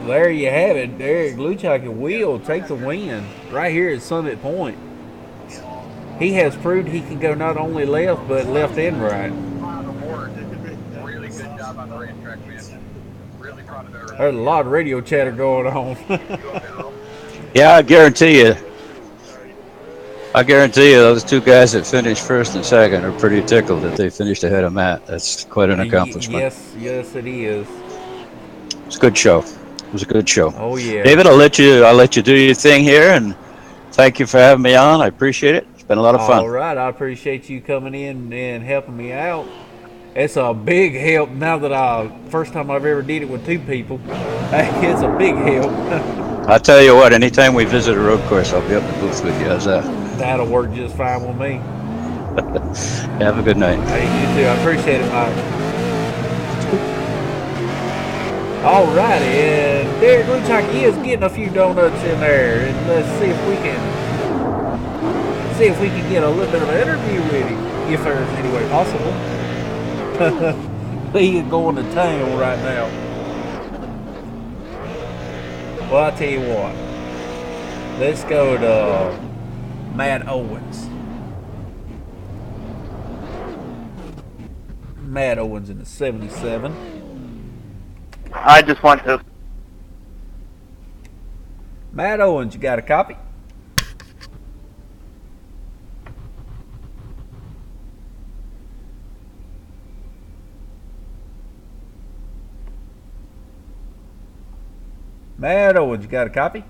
there you have it. Derek Gluchaki will take the win right here at Summit Point. He has proved he can go not only left, but left and right. There's a lot of radio chatter going on. Yeah, I guarantee you those two guys that finished first and second are pretty tickled that they finished ahead of Matt. That's quite an accomplishment. Yes, it is. It's a good show. It was a good show. Oh yeah. David, I'll let you do your thing here, and thank you for having me on. I appreciate it. It's been a lot of fun. All right, I appreciate you coming in and helping me out. It's a big help now that first time I've ever did it with two people. It's a big help. I'll tell you what, anytime we visit a road course, I'll be up in the booth with you. How's that? That'll work just fine with me. Have a good night. Hey, you too. I appreciate it, Mike. All righty, and Derek Gluchaki is getting a few donuts in there, and let's see if we can get a little bit of an interview with him, if there's any way possible. He is going to town right now. Well, I'll tell you what. Let's go to Matt Owens. Matt Owens in the 77. I just want to. Matt Owens, you got a copy? Matt Owens, you got a copy?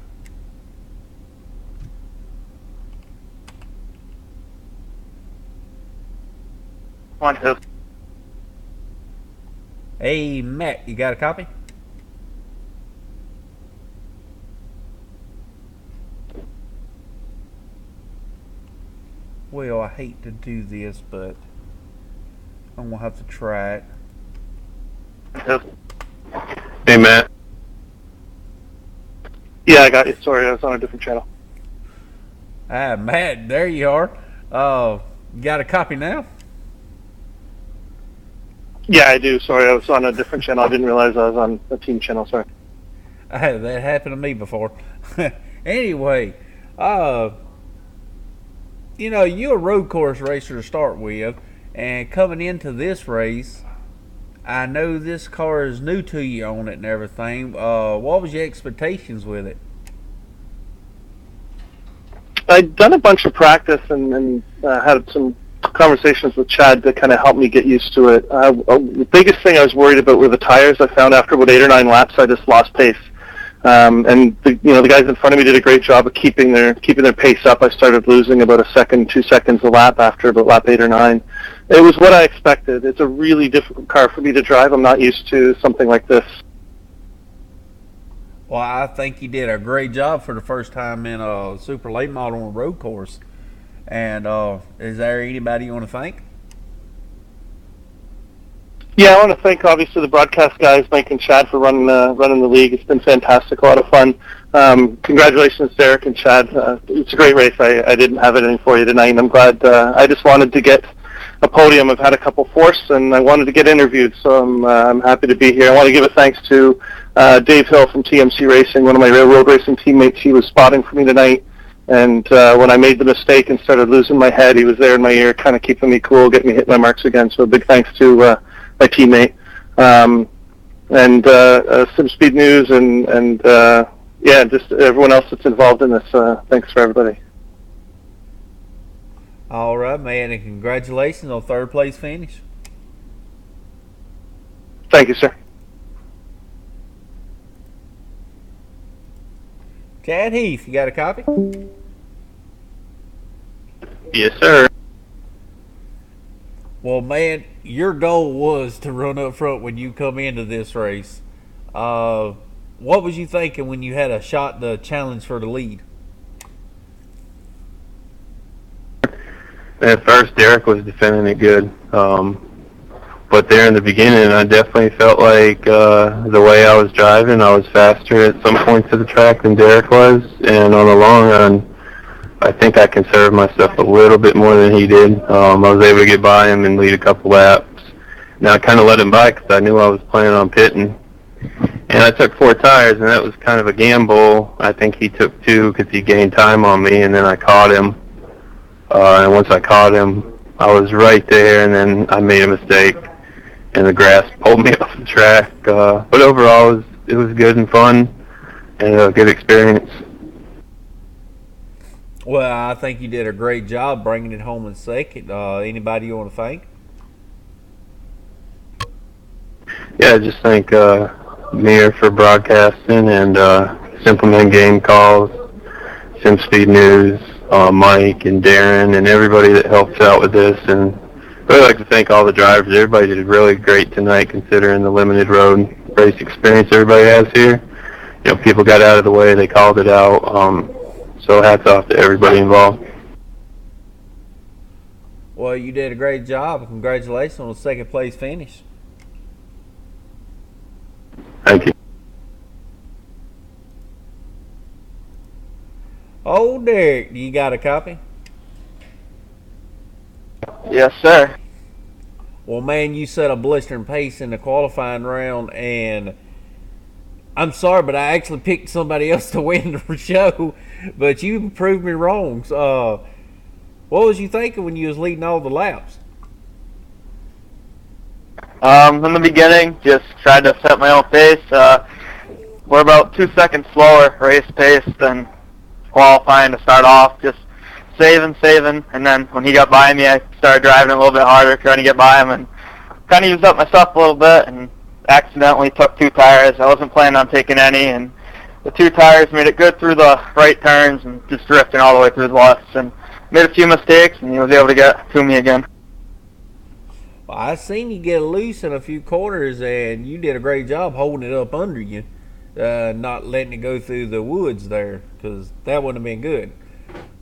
Want to. Hey, Matt, you got a copy? Well, I hate to do this, but I'm going to have to try it. Hey, Matt. Yeah, I got you. Sorry, I was on a different channel. Matt, there you are. You got a copy now? Yeah, I do. Sorry, I was on a different channel. I didn't realize I was on a team channel. Sorry. That happened to me before. Anyway, uh, you're a road course racer to start with, and coming into this race, I know this car is new to you on it and everything. What was your expectations with it? I'd done a bunch of practice and had some conversations with Chad to kind of help me get used to it. The biggest thing I was worried about were the tires. I found after about 8 or 9 laps, I just lost pace. And the guys in front of me did a great job of keeping their pace up. I started losing about a second, 2 seconds a lap after about lap 8 or 9. It was what I expected. It's a really difficult car for me to drive. I'm not used to something like this. Well, I think you did a great job for the first time in a super late model on a road course. And is there anybody you want to thank? Yeah, I want to thank obviously the broadcast guys, Mike and Chad, for running the league. It's been fantastic, a lot of fun. Congratulations, Derek and Chad. It's a great race. I didn't have it in for you tonight, and I'm glad. I just wanted to get a podium. I've had a couple fourths, and I wanted to get interviewed, so I'm happy to be here. I want to give a thanks to Dave Hill from TMC Racing, one of my railroad racing teammates. He was spotting for me tonight, and when I made the mistake and started losing my head, he was there in my ear, kind of keeping me cool, getting me hit my marks again. So a big thanks to my teammate, and Sim Speed News, and yeah, just everyone else that's involved in this. Thanks for everybody. All right, man, and congratulations on third place finish. Thank you, sir. Chad Heath, you got a copy? Yes, sir. Well, man, your goal was to run up front when you come into this race. What was you thinking when you had a shot to challenge for the lead? At first, Derek was defending it good. But there in the beginning, I definitely felt like the way I was driving, I was faster at some points of the track than Derek was. And on the long run, I think I conserved myself a little bit more than he did. I was able to get by him and lead a couple laps. Now, I kind of let him by because I knew I was planning on pitting. And I took 4 tires, and that was kind of a gamble. I think he took 2 because he gained time on me, and then I caught him. And once I caught him, I was right there, and then I made a mistake, and the grass pulled me off the track. But overall, it was good and fun, and a good experience. Well, I think you did a great job bringing it home in second. Anybody you want to thank? Yeah, I just thank Mir for broadcasting, and Simpleman Game Calls, Sim Speed News, Mike and Darren, and everybody that helps out with this. And really like to thank all the drivers. Everybody did really great tonight, considering the limited road race experience everybody has here. People got out of the way, they called it out. So hats off to everybody involved. Well, you did a great job. Congratulations on the second place finish. Thank you. Oh, Derek, you got a copy? Yes, sir. Well, man, you set a blistering pace in the qualifying round, and I'm sorry, but I actually picked somebody else to win the show, but you proved me wrong. What was you thinking when you was leading all the laps? In the beginning, just tried to set my own pace. We're about 2 seconds slower race pace than qualifying to start off. Just saving, and then when he got by me, I started driving a little bit harder, trying to get by him, and kind of used up my stuff a little bit, and accidentally took 2 tires. I wasn't planning on taking any, and the 2 tires made it good through the right turns and just drifting all the way through the lefts, and made a few mistakes, and he was able to get to me again. Well, I seen you get loose in a few corners, and you did a great job holding it up under you, not letting it go through the woods there, because that wouldn't have been good.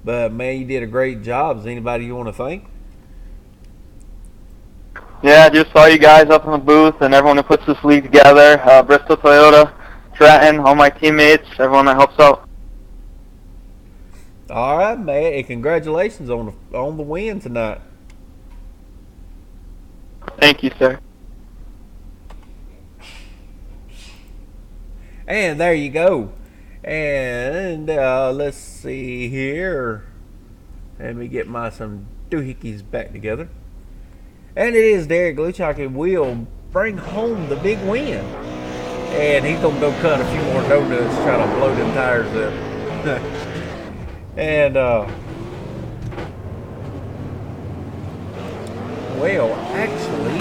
But, man, you did a great job. Is anybody you want to thank? Yeah, just all you guys up in the booth and everyone that puts this league together, Bristol Toyota, Trenton, all my teammates, everyone that helps out. All right, man, and congratulations on the win tonight. Thank you, sir. And there you go. And let's see here. Let me get some doohickeys back together. And it is Derek Luchak will bring home the big win. And he's going to go cut a few more donuts, try to blow them tires up. And, well, actually,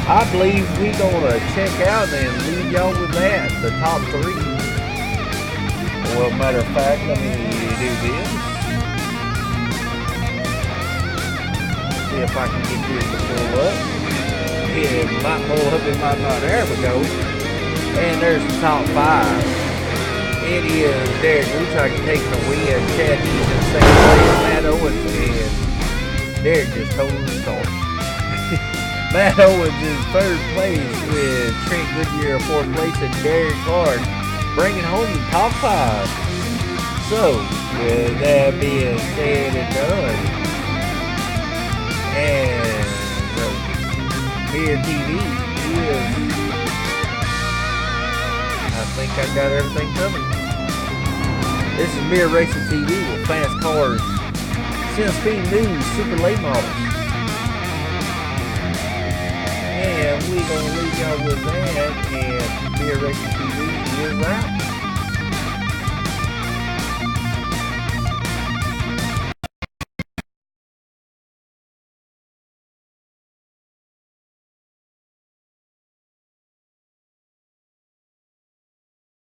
I believe we're going to check out and leave y'all with that, the top 3. Well, matter of fact, let me do this. See if I can get this to pull up. It might pull up, it might not. There we go. And there's the top 5. It is Derek Luchak taking the win. Chad Hughes in second place. Matt Owens and Derek just holding the start. Matt Owens in third place with Trent Goodyear in fourth place and Derek Clark bringing home the top 5. So, with that being said and done, and Mirror TV is, I think I got everything covered. This is Mirror Racing TV with fast cars, 10-speed news, super late models. And we're going to leave y'all with that, and Mirror Racing TV is out.